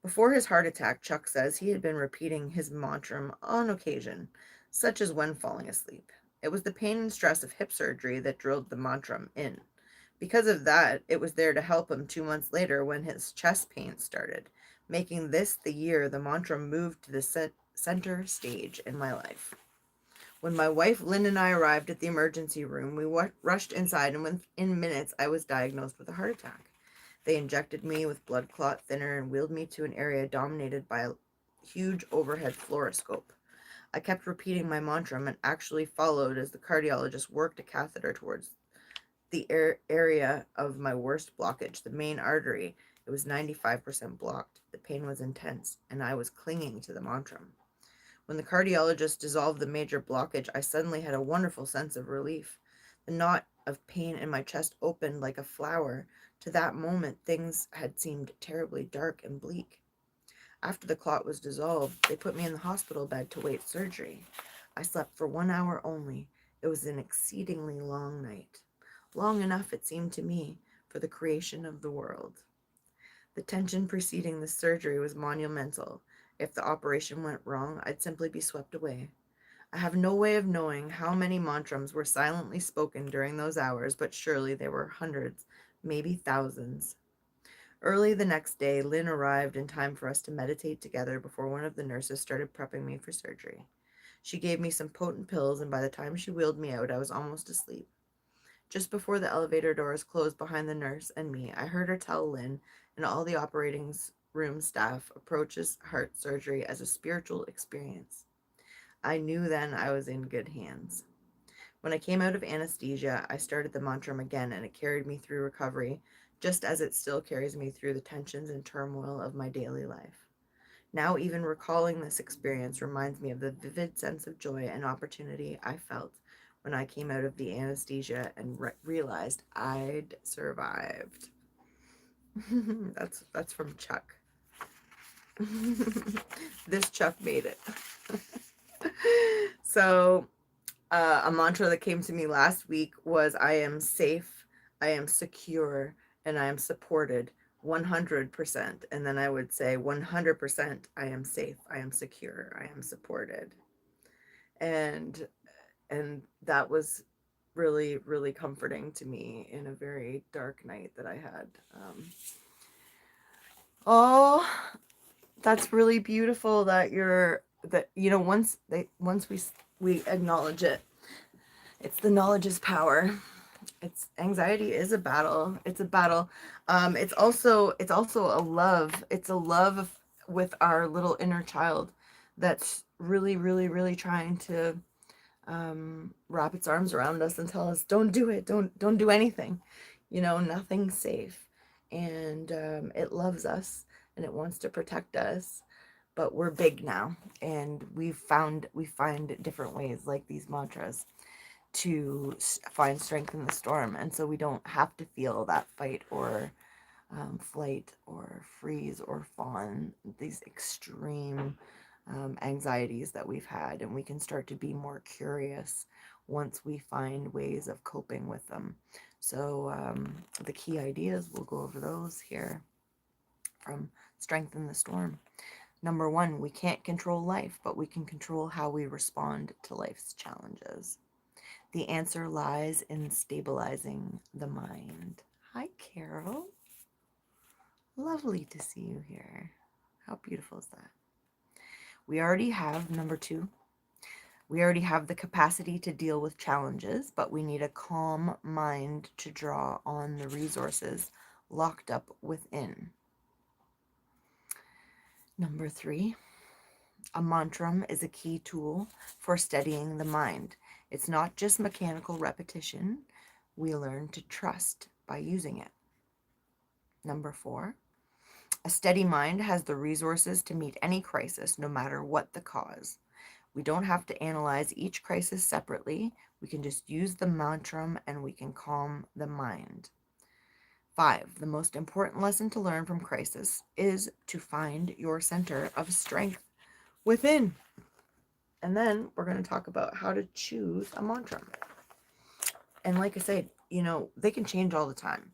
Before his heart attack, Chuck says he had been repeating his mantra on occasion, such as when falling asleep. It was the pain and stress of hip surgery that drilled the mantra in. Because of that, it was there to help him 2 months later when his chest pain started, making this the year the mantra moved to the center stage in my life. When my wife Lynn and I arrived at the emergency room, we rushed inside, and within minutes I was diagnosed with a heart attack. They injected me with blood clot thinner and wheeled me to an area dominated by a huge overhead fluoroscope. I kept repeating my mantra and actually followed as the cardiologist worked a catheter towards the area of my worst blockage, the main artery. It was 95% blocked. The pain was intense, and I was clinging to the mantra. When the cardiologist dissolved the major blockage, I suddenly had a wonderful sense of relief. The knot of pain in my chest opened like a flower. To that moment, things had seemed terribly dark and bleak. After the clot was dissolved, they put me in the hospital bed to wait surgery. I slept for 1 hour only. It was an exceedingly long night. Long enough, it seemed to me, for the creation of the world. The tension preceding the surgery was monumental. If the operation went wrong, I'd simply be swept away. I have no way of knowing how many mantras were silently spoken during those hours, but surely there were hundreds, maybe thousands. Early the next day, Lynn arrived in time for us to meditate together before one of the nurses started prepping me for surgery. She gave me some potent pills, and by the time she wheeled me out, I was almost asleep. Just before the elevator doors closed behind the nurse and me, I heard her tell Lynn and all the operating room staff approaches heart surgery as a spiritual experience. I knew then I was in good hands. When I came out of anesthesia, I started the mantra again, and it carried me through recovery, just as it still carries me through the tensions and turmoil of my daily life. Now, even recalling this experience reminds me of the vivid sense of joy and opportunity I felt when I came out of the anesthesia and realized I'd survived. That's from Chuck. This Chuck made it. So, a mantra that came to me last week was I am safe, I am secure, and I am supported 100%. And then I would say 100% I am safe, I am secure, I am supported. And that was really, really comforting to me in a very dark night that I had. Oh, that's really beautiful that once we acknowledge it, it's the knowledge is power. It's anxiety is a battle. It's a battle. It's also a love. It's a love with our little inner child that's really, really, really trying to wrap its arms around us and tell us, don't do it. Don't do anything. Nothing's safe. And it loves us and it wants to protect us. But we're big now, and we find different ways, like these mantras, to find strength in the storm. And so we don't have to feel that fight or flight or freeze or fawn, these extreme anxieties that we've had, and we can start to be more curious once we find ways of coping with them. So the key ideas, we'll go over those here from Strength in the Storm. Number 1, we can't control life, but we can control how we respond to life's challenges. The answer lies in stabilizing the mind. Hi, Carol. Lovely to see you here. How beautiful is that? We already have, number 2, we already have the capacity to deal with challenges, but we need a calm mind to draw on the resources locked up within. Number 3, a mantra is a key tool for steadying the mind. It's not just mechanical repetition. We learn to trust by using it. Number 4, a steady mind has the resources to meet any crisis, no matter what the cause. We don't have to analyze each crisis separately. We can just use the mantra and we can calm the mind. 5, the most important lesson to learn from crisis is to find your center of strength within. And then we're going to talk about how to choose a mantra. And like I said, they can change all the time.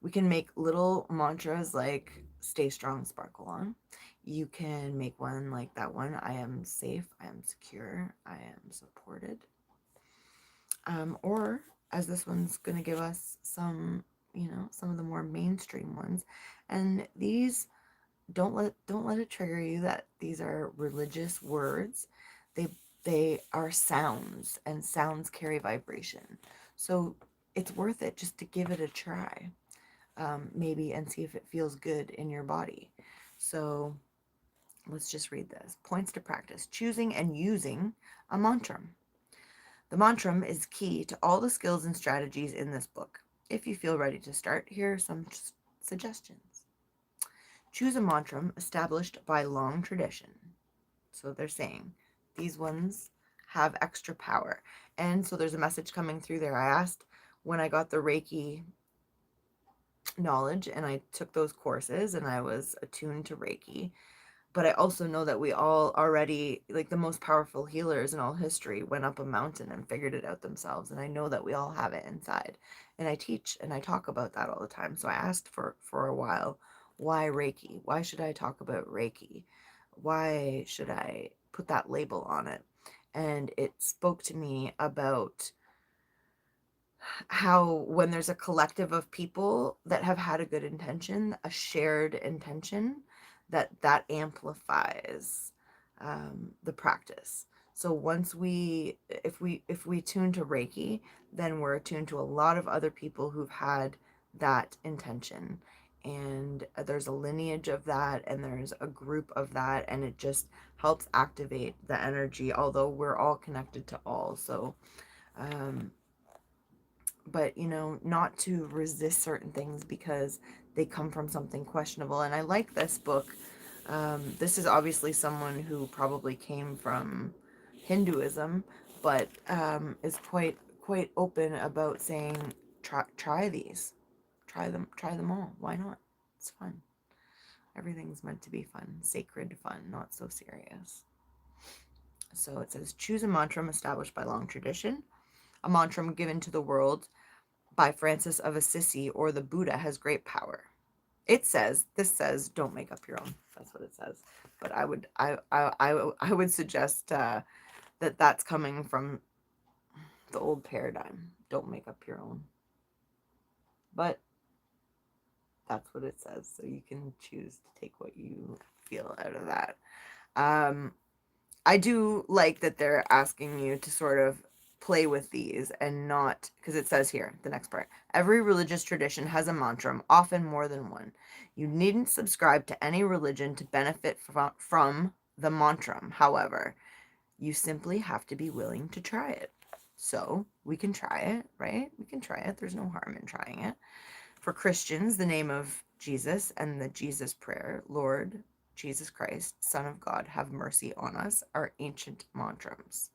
We can make little mantras like stay strong, sparkle on. You can make one like that one, I am safe, I am secure, I am supported. Or as this one's going to give us some of the more mainstream ones. And these, don't let it trigger you that these are religious words. They are sounds, and sounds carry vibration. So it's worth it just to give it a try, maybe, and see if it feels good in your body. So Let's just read this. Points to practice. Choosing and using a mantram. The mantram is key to all the skills and strategies in this book. If you feel ready to start, here are some suggestions. Choose a mantram established by long tradition. So they're saying these ones have extra power. And so there's a message coming through there. I asked when I got the Reiki knowledge and I took those courses and I was attuned to Reiki. But I also know that we all already, like the most powerful healers in all history, went up a mountain and figured it out themselves. And I know that we all have it inside. And I teach and I talk about that all the time. So I asked for a while, why Reiki? Why should I talk about Reiki? Why should I put that label on it? And it spoke to me about how when there's a collective of people that have had a good intention, a shared intention, that amplifies the practice. So once if we tune to Reiki, then we're attuned to a lot of other people who've had that intention, and there's a lineage of that, and there's a group of that, and it just helps activate the energy, although we're all connected to all. So but not to resist certain things because they come from something questionable. And I like this book. This is obviously someone who probably came from Hinduism, but is quite open about saying try these, try them all. Why not? It's fun. Everything's meant to be fun, sacred fun, not so serious. So it says, choose a mantram established by long tradition. A mantram given to the world by Francis of Assisi or the Buddha has great power. This says, don't make up your own. That's what it says. But I would suggest that that's coming from the old paradigm. Don't make up your own. But that's what it says. So you can choose to take what you feel out of that. I do like that they're asking you to sort of play with these and not, because it says here, the next part, every religious tradition has a mantra, often more than one. You needn't subscribe to any religion to benefit from the mantra. However, you simply have to be willing to try it. So we can try it, right? We can try it. There's no harm in trying it. For Christians, the name of Jesus and the Jesus prayer, Lord Jesus Christ, Son of God, have mercy on us, are ancient mantras.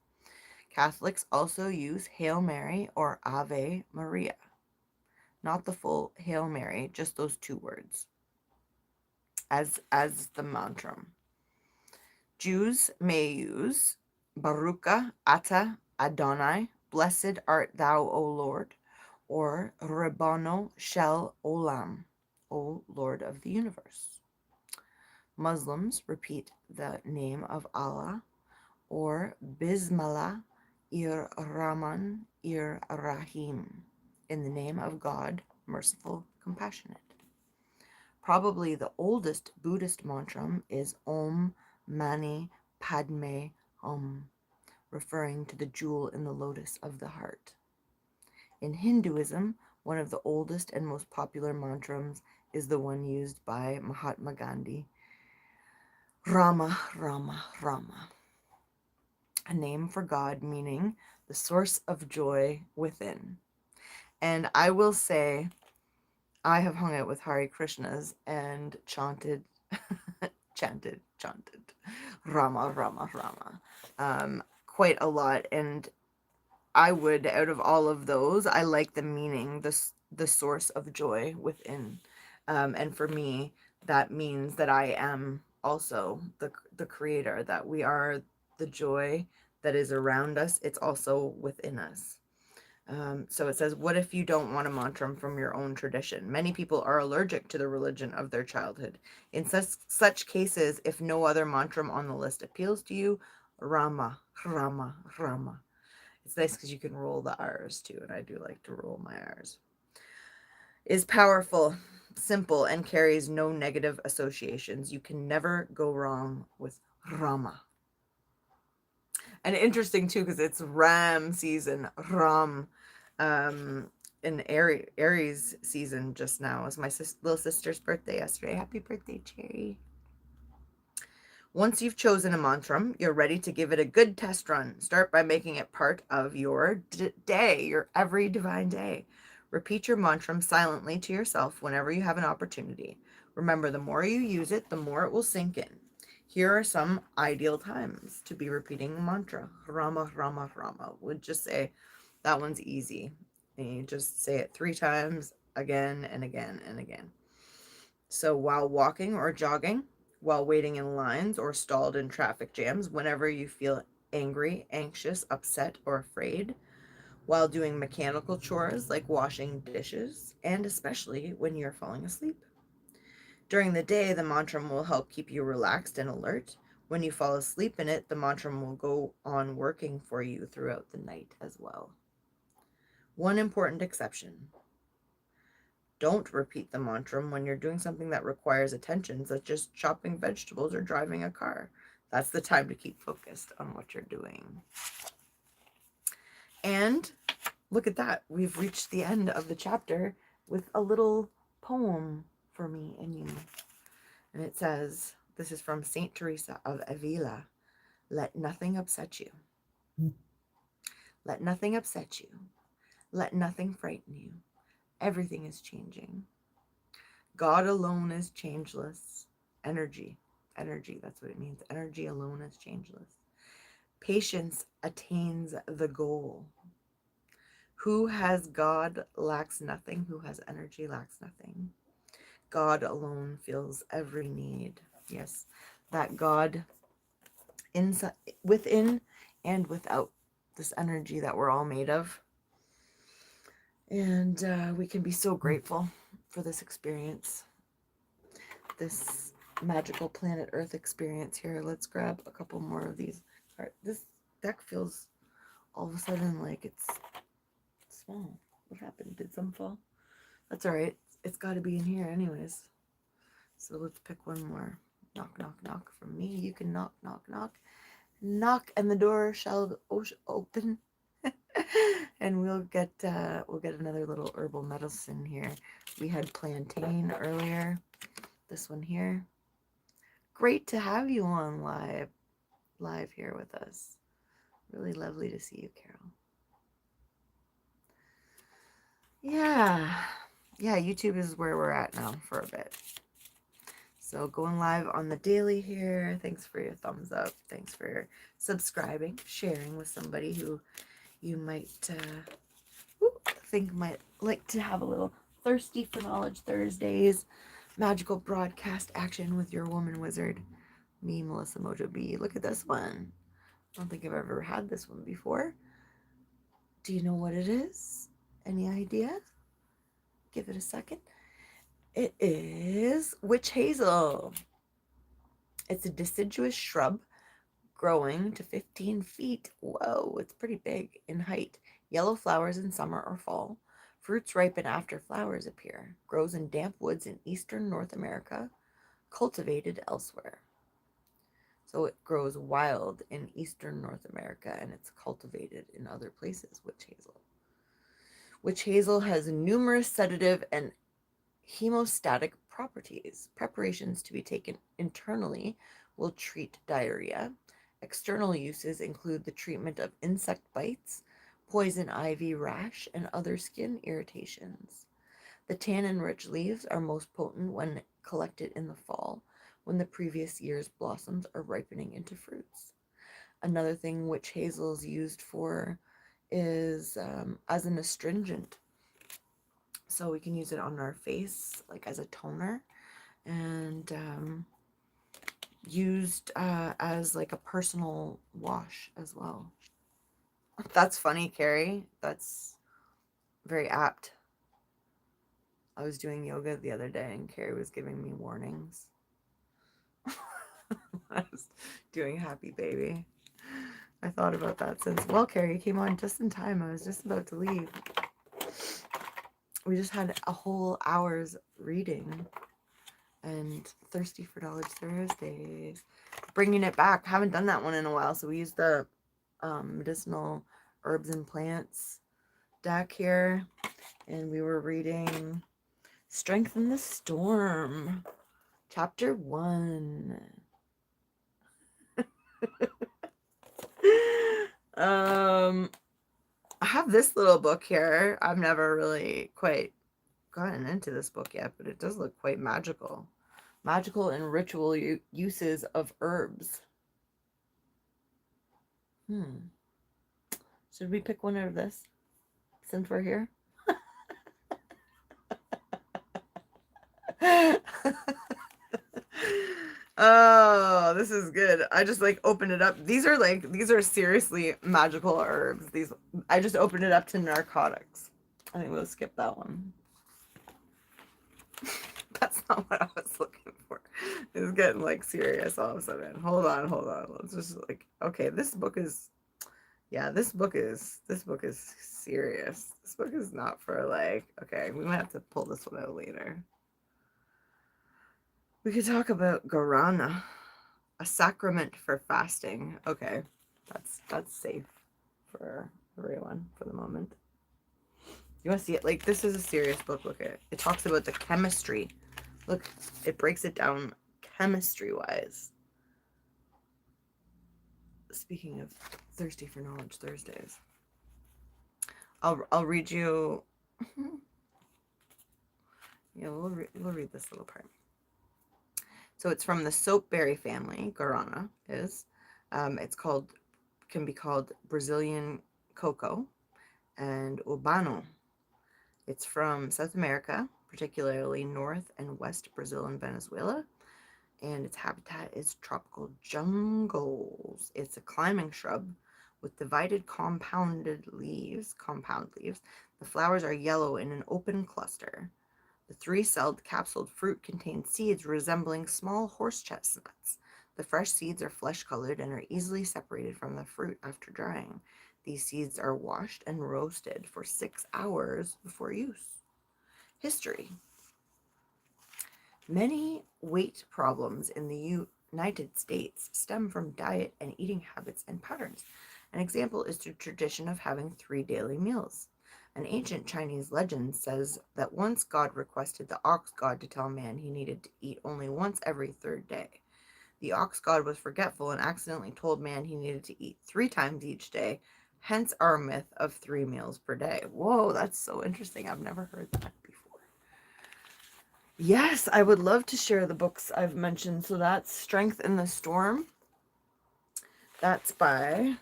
Catholics also use Hail Mary or Ave Maria. Not the full Hail Mary, just those two words as the mantra. Jews may use Baruch Ata Adonai, blessed art thou, O Lord, or Rabbano Shel Olam, O Lord of the universe. Muslims repeat the name of Allah, or Bismillah ir-Rahman ir-Rahim, in the name of God, merciful, compassionate. Probably the oldest Buddhist mantra is Om Mani Padme Hum, referring to the jewel in the lotus of the heart. In Hinduism, one of the oldest and most popular mantras is the one used by Mahatma Gandhi, Rama, Rama, Rama, a name for God meaning the source of joy within. And I will say, I have hung out with Hare Krishnas and chanted, Rama, Rama, Rama, quite a lot. And I would, out of all of those, I like the meaning, the source of joy within. And for me, that means that I am also the creator, that we are the joy that is around us. It's also within us. So it says, what if you don't want a mantra from your own tradition? Many people are allergic to the religion of their childhood. In such cases, if no other mantra on the list appeals to you, Rama, Rama, Rama. It's nice because you can roll the R's too, and I do like to roll my R's. Is powerful, simple, and carries no negative associations. You can never go wrong with Rama. And interesting too, because it's Ram season, Ram, in Aries season just now. It was my little sister's birthday yesterday. Happy birthday, Cherry. Once you've chosen a mantra, you're ready to give it a good test run. Start by making it part of your day, your every divine day. Repeat your mantra silently to yourself whenever you have an opportunity. Remember, the more you use it, the more it will sink in. Here are some ideal times to be repeating the mantra. Rama, Rama, Rama. Would just say that one's easy. And you just say it 3 times, again and again and again. So while walking or jogging, while waiting in lines or stalled in traffic jams, whenever you feel angry, anxious, upset, or afraid, while doing mechanical chores like washing dishes, and especially when you're falling asleep. During the day, the mantra will help keep you relaxed and alert. When you fall asleep in it, the mantra will go on working for you throughout the night as well. One important exception. Don't repeat the mantra when you're doing something that requires attention, such as chopping vegetables or driving a car. That's the time to keep focused on what you're doing. And look at that. We've reached the end of the chapter with a little poem for me and you. And it says, this is from Saint Teresa of Avila. Let nothing upset you. Let nothing upset you. Let nothing frighten you. Everything is changing. God alone is changeless. Energy, that's what it means. Energy alone is changeless. Patience attains the goal. Who has God lacks nothing. Who has energy lacks nothing. God alone fills every need. Yes, that God inside, within and without, this energy that we're all made of. And we can be so grateful for this experience, this magical planet Earth experience here. Let's grab a couple more of these. All right, this deck feels all of a sudden like it's small. What happened? Did some fall? That's all right. It's got to be in here anyways. So let's pick one more. Knock, knock, knock from me. You can knock, knock, knock. Knock, and the door shall open. And we'll get another little herbal medicine here. We had plantain earlier. This one here. Great to have you on live here with us. Really lovely to see you, Carol. Yeah, YouTube is where we're at now for a bit. So going live on the daily here. Thanks for your thumbs up. Thanks for subscribing, sharing with somebody who you might think might like to have a little thirsty for knowledge Thursdays. Magical broadcast action with your woman wizard. Me, Melissa Mojo B. Look at this one. I don't think I've ever had this one before. Do you know what it is? Any idea? Give it a second. It is witch hazel. It's a deciduous shrub growing to 15 feet. Whoa, it's pretty big in height. Yellow flowers in summer or fall. Fruits ripen after flowers appear. Grows in damp woods in eastern North America. Cultivated elsewhere. So it grows wild in eastern North America and it's cultivated in other places, witch hazel. Witch hazel has numerous sedative and hemostatic properties. Preparations to be taken internally will treat diarrhea. External uses include the treatment of insect bites, poison ivy rash, and other skin irritations. The tannin-rich leaves are most potent when collected in the fall, when the previous year's blossoms are ripening into fruits. Another thing witch hazel is used for is as an astringent. So we can use it on our face, like as a toner, and used as like a personal wash as well. That's funny, Carrie. That's very apt. I was doing yoga the other day and Carrie was giving me warnings. I was doing Happy Baby. I thought about that since, well, Carrie, you came on just in time. I was just about to leave. We just had a whole hour's reading and Thirsty for Knowledge Thursdays. Bringing it back. Haven't done that one in a while. So we used the medicinal herbs and plants deck here. And we were reading Strength in the Storm, Chapter 1. I have this little book here. I've never really quite gotten into this book yet, but it does look quite magical. Magical and ritual uses of herbs. Should we pick one out of this since we're here? Oh, this is good. I just like opened it up. These are seriously magical herbs. I just opened it up to narcotics. I think we'll skip that one. That's not what I was looking for. It's getting like serious all of a sudden. Hold on. Let's just like, okay, this book is serious. This book is not for like, okay, we might have to pull this one out later. We could talk about Guarana, a sacrament for fasting. Okay, that's safe for everyone for the moment. You want to see it? Like, this is a serious book. Look at it. It talks about the chemistry. Look, it breaks it down chemistry-wise. Speaking of Thirsty for Knowledge Thursdays, I'll read you. Yeah, we'll read this little part. So it's from the soapberry family. Guarana is. Can be called Brazilian cocoa and urbano. It's from South America, particularly North and West Brazil and Venezuela. And its habitat is tropical jungles. It's a climbing shrub with divided compound leaves. The flowers are yellow in an open cluster. The three-celled capsuled fruit contains seeds resembling small horse chestnuts. The fresh seeds are flesh-colored and are easily separated from the fruit after drying. These seeds are washed and roasted for 6 hours before use. History. Many weight problems in the United States stem from diet and eating habits and patterns. An example is the tradition of having 3 daily meals. An ancient Chinese legend says that once God requested the ox god to tell man he needed to eat only once every 3rd day. The ox god was forgetful and accidentally told man he needed to eat 3 times each day, hence our myth of 3 meals per day. Whoa, that's so interesting. I've never heard that before. Yes, I would love to share the books I've mentioned. So that's Strength in the Storm. That's by...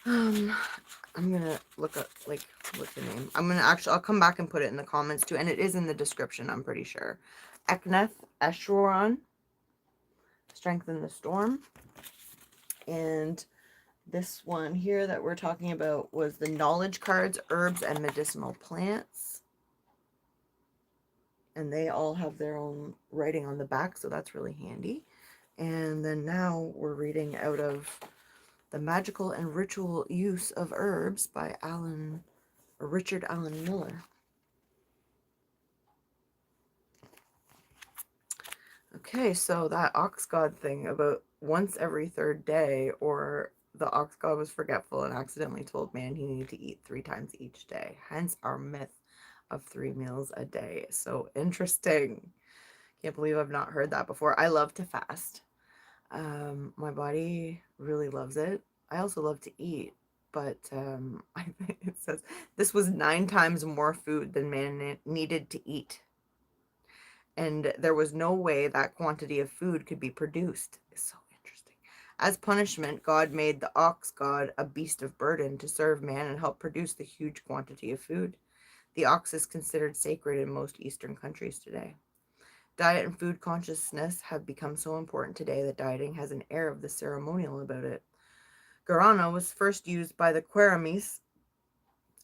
I'm gonna look up, like, what's the name? I'll come back and put it in the comments too, and it is in the description, I'm pretty sure. Eknath Easwaran, Strength in the Storm. And this one here that we're talking about was the Knowledge Cards, Herbs and Medicinal Plants. And they all have their own writing on the back, so that's really handy. And then now we're reading out of The Magical and Ritual Use of Herbs by Richard Allen Miller. Okay, so that ox god thing about once every 3rd day, or the ox god was forgetful and accidentally told man he needed to eat 3 times each day. Hence our myth of 3 meals a day. So interesting. Can't believe I've not heard that before. I love to fast. My body really loves it. I also love to eat, but I think it says this was 9 times more food than man needed to eat. And there was no way that quantity of food could be produced. It's so interesting. As punishment, God made the ox god a beast of burden to serve man and help produce the huge quantity of food. The ox is considered sacred in most Eastern countries today. Diet and food consciousness have become so important today that dieting has an air of the ceremonial about it. Guarana was first used by the Queramis,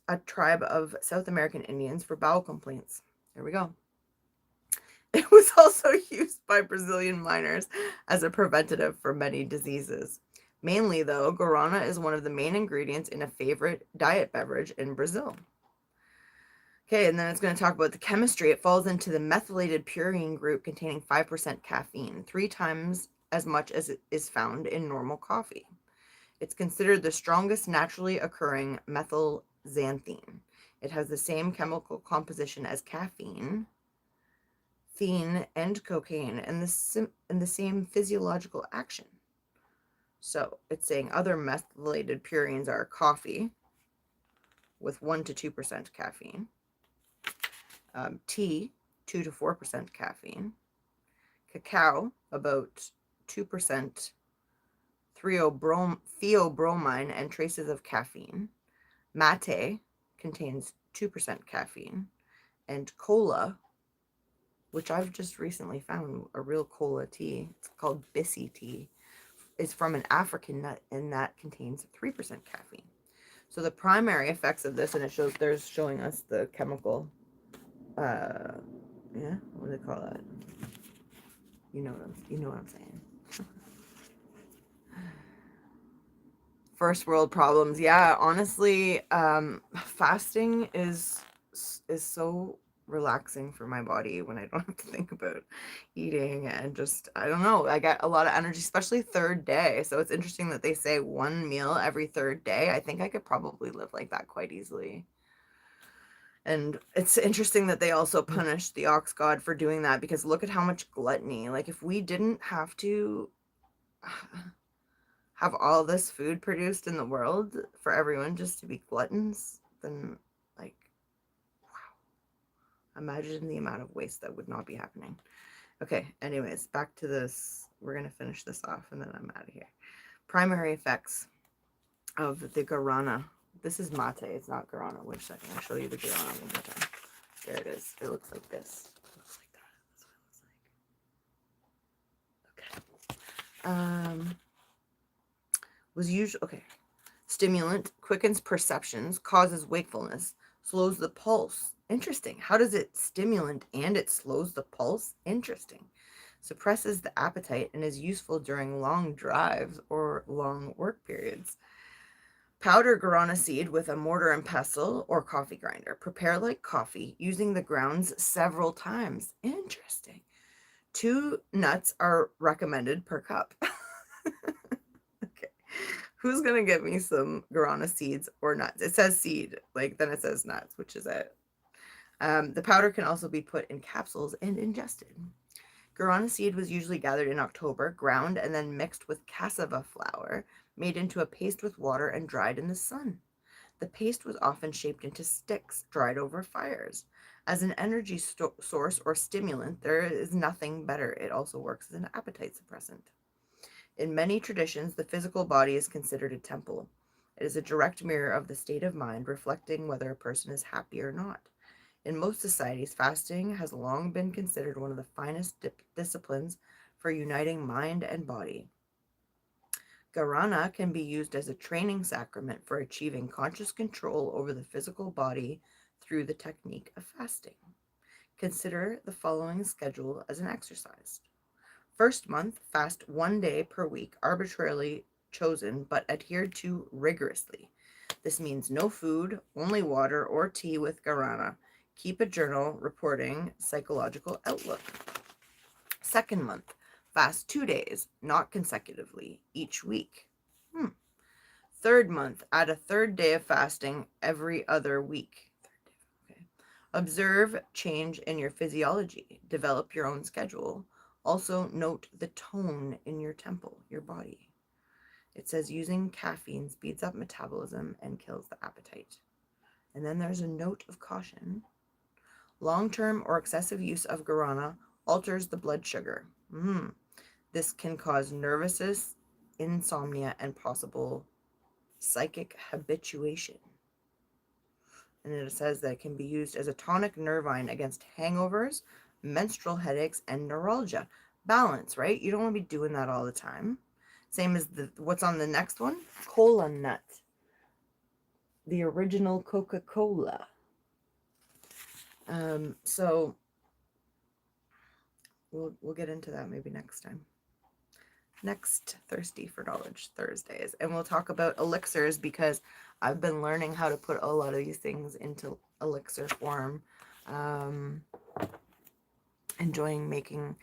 a tribe of South American Indians, for bowel complaints. There we go. It was also used by Brazilian miners as a preventative for many diseases. Mainly, though, guarana is one of the main ingredients in a favorite diet beverage in Brazil. Okay, and then it's going to talk about the chemistry. It falls into the methylated purine group containing 5% caffeine, 3 times as much as it is found in normal coffee. It's considered the strongest naturally occurring methylxanthine. It has the same chemical composition as caffeine, theine, and cocaine, and the same physiological action. So it's saying other methylated purines are coffee with 1 to 2% caffeine, tea, 2 to 4% caffeine, cacao, about 2% theobromine and traces of caffeine, mate contains 2% caffeine, and cola, which I've just recently found a real cola tea, it's called Bissy tea, is from an African nut, and that contains 3% caffeine. So the primary effects of this, and there's showing us the chemical, yeah, what do they call that? You know what I'm saying. First world problems. Yeah, honestly, fasting is so relaxing for my body when I don't have to think about eating, and just, I don't know, I get a lot of energy, especially third day. So it's interesting that they say 1 meal every third day. I think I could probably live like that quite easily. And it's interesting that they also punish the ox god for doing that, because look at how much gluttony. Like, if we didn't have to have all this food produced in the world for everyone just to be gluttons, then, like, wow. Imagine the amount of waste that would not be happening. Okay, anyways, back to this. We're going to finish this off and then I'm out of here. Primary effects of the guarana. This is mate, it's not guarana. Wait a second, I'll show you the guarana one more time. There it is. It looks like this. It looks like that. That's what it looks like. Okay. Was usually, okay. Stimulant, quickens perceptions, causes wakefulness, slows the pulse. Interesting. How does it stimulant and it slows the pulse? Interesting. Suppresses the appetite and is useful during long drives or long work periods. Powder guarana seed with a mortar and pestle or coffee grinder. Prepare like coffee, using the grounds several times. Interesting. 2 nuts are recommended per cup. Okay. Who's going to get me some guarana seeds or nuts? It says seed, like, then it says nuts, which is it. The powder can also be put in capsules and ingested. Guarana seed was usually gathered in October, ground, and then mixed with cassava flour, made into a paste with water and dried in the sun. The paste was often shaped into sticks, dried over fires. As an energy source or stimulant, there is nothing better. It also works as an appetite suppressant. In many traditions, the physical body is considered a temple. It is a direct mirror of the state of mind, reflecting whether a person is happy or not. In most societies, fasting has long been considered one of the finest disciplines for uniting mind and body. Guarana can be used as a training sacrament for achieving conscious control over the physical body through the technique of fasting. Consider the following schedule as an exercise. First month, fast 1 day per week, arbitrarily chosen but adhered to rigorously. This means no food, only water or tea with guarana. Keep a journal reporting psychological outlook. Second month, fast 2 days, not consecutively, each week. Third month, add a third day of fasting every other week. Okay. Observe change in your physiology. Develop your own schedule. Also note the tone in your temple, your body. It says using caffeine speeds up metabolism and kills the appetite. And then there's a note of caution. Long-term or excessive use of guarana alters the blood sugar. This can cause nervousness, insomnia, and possible psychic habituation. And it says that it can be used as a tonic nervine against hangovers, menstrual headaches, and neuralgia. Balance, right? You don't want to be doing that all the time. Same as what's on the next one? Cola nut. The original Coca-Cola. So we'll get into that maybe next time. Next Thirsty for Knowledge Thursdays. And we'll talk about elixirs, because I've been learning how to put a lot of these things into elixir form. Enjoying making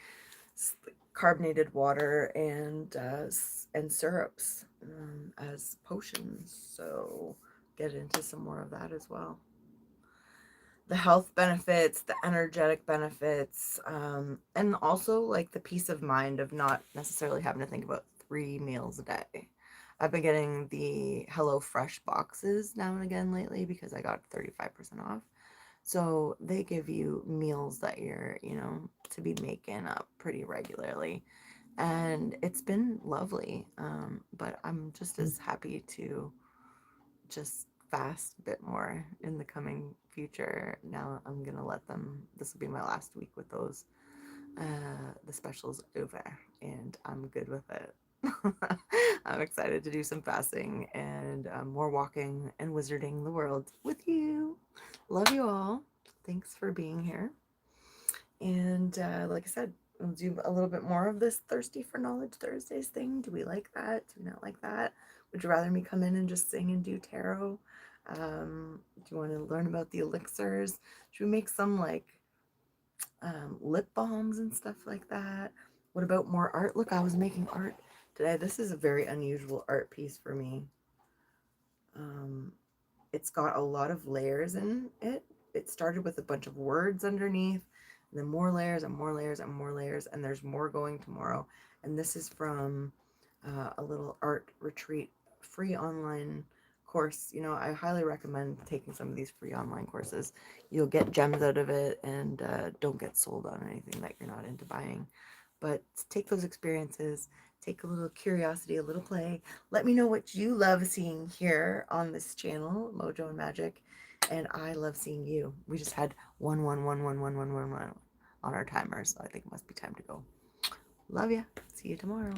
carbonated water and syrups as potions. So get into some more of that as well. The health benefits, the energetic benefits, and also like the peace of mind of not necessarily having to think about 3 meals a day. I've been getting the HelloFresh boxes now and again lately because I got 35% off. So they give you meals that you're, to be making up pretty regularly. And it's been lovely. But I'm just as happy to just fast a bit more in the coming future. Now I'm going to let them, this will be my last week with those. The special's over and I'm good with it. I'm excited to do some fasting and more walking and wizarding the world with you. Love you all. Thanks for being here. And like I said, we'll do a little bit more of this Thirsty for Knowledge Thursdays thing. Do we like that? Do we not like that? Would you rather me come in and just sing and do tarot? Do you want to learn about the elixirs? Should we make some like lip balms and stuff like that? What about more art? Look, I was making art today. This is a very unusual art piece for me. It's got a lot of layers in it. It started with a bunch of words underneath, and then more layers and more layers and more layers, and there's more going tomorrow. And this is from a little art retreat, free online course. I highly recommend taking some of these free online courses. You'll get gems out of it, and don't get sold on anything that you're not into buying. But take those experiences, take a little curiosity, a little play. Let me know what you love seeing here on this channel, Mojo and Magic. And I love seeing you. We just had 1 on our timer, so I think it must be time to go. Love ya. See you tomorrow.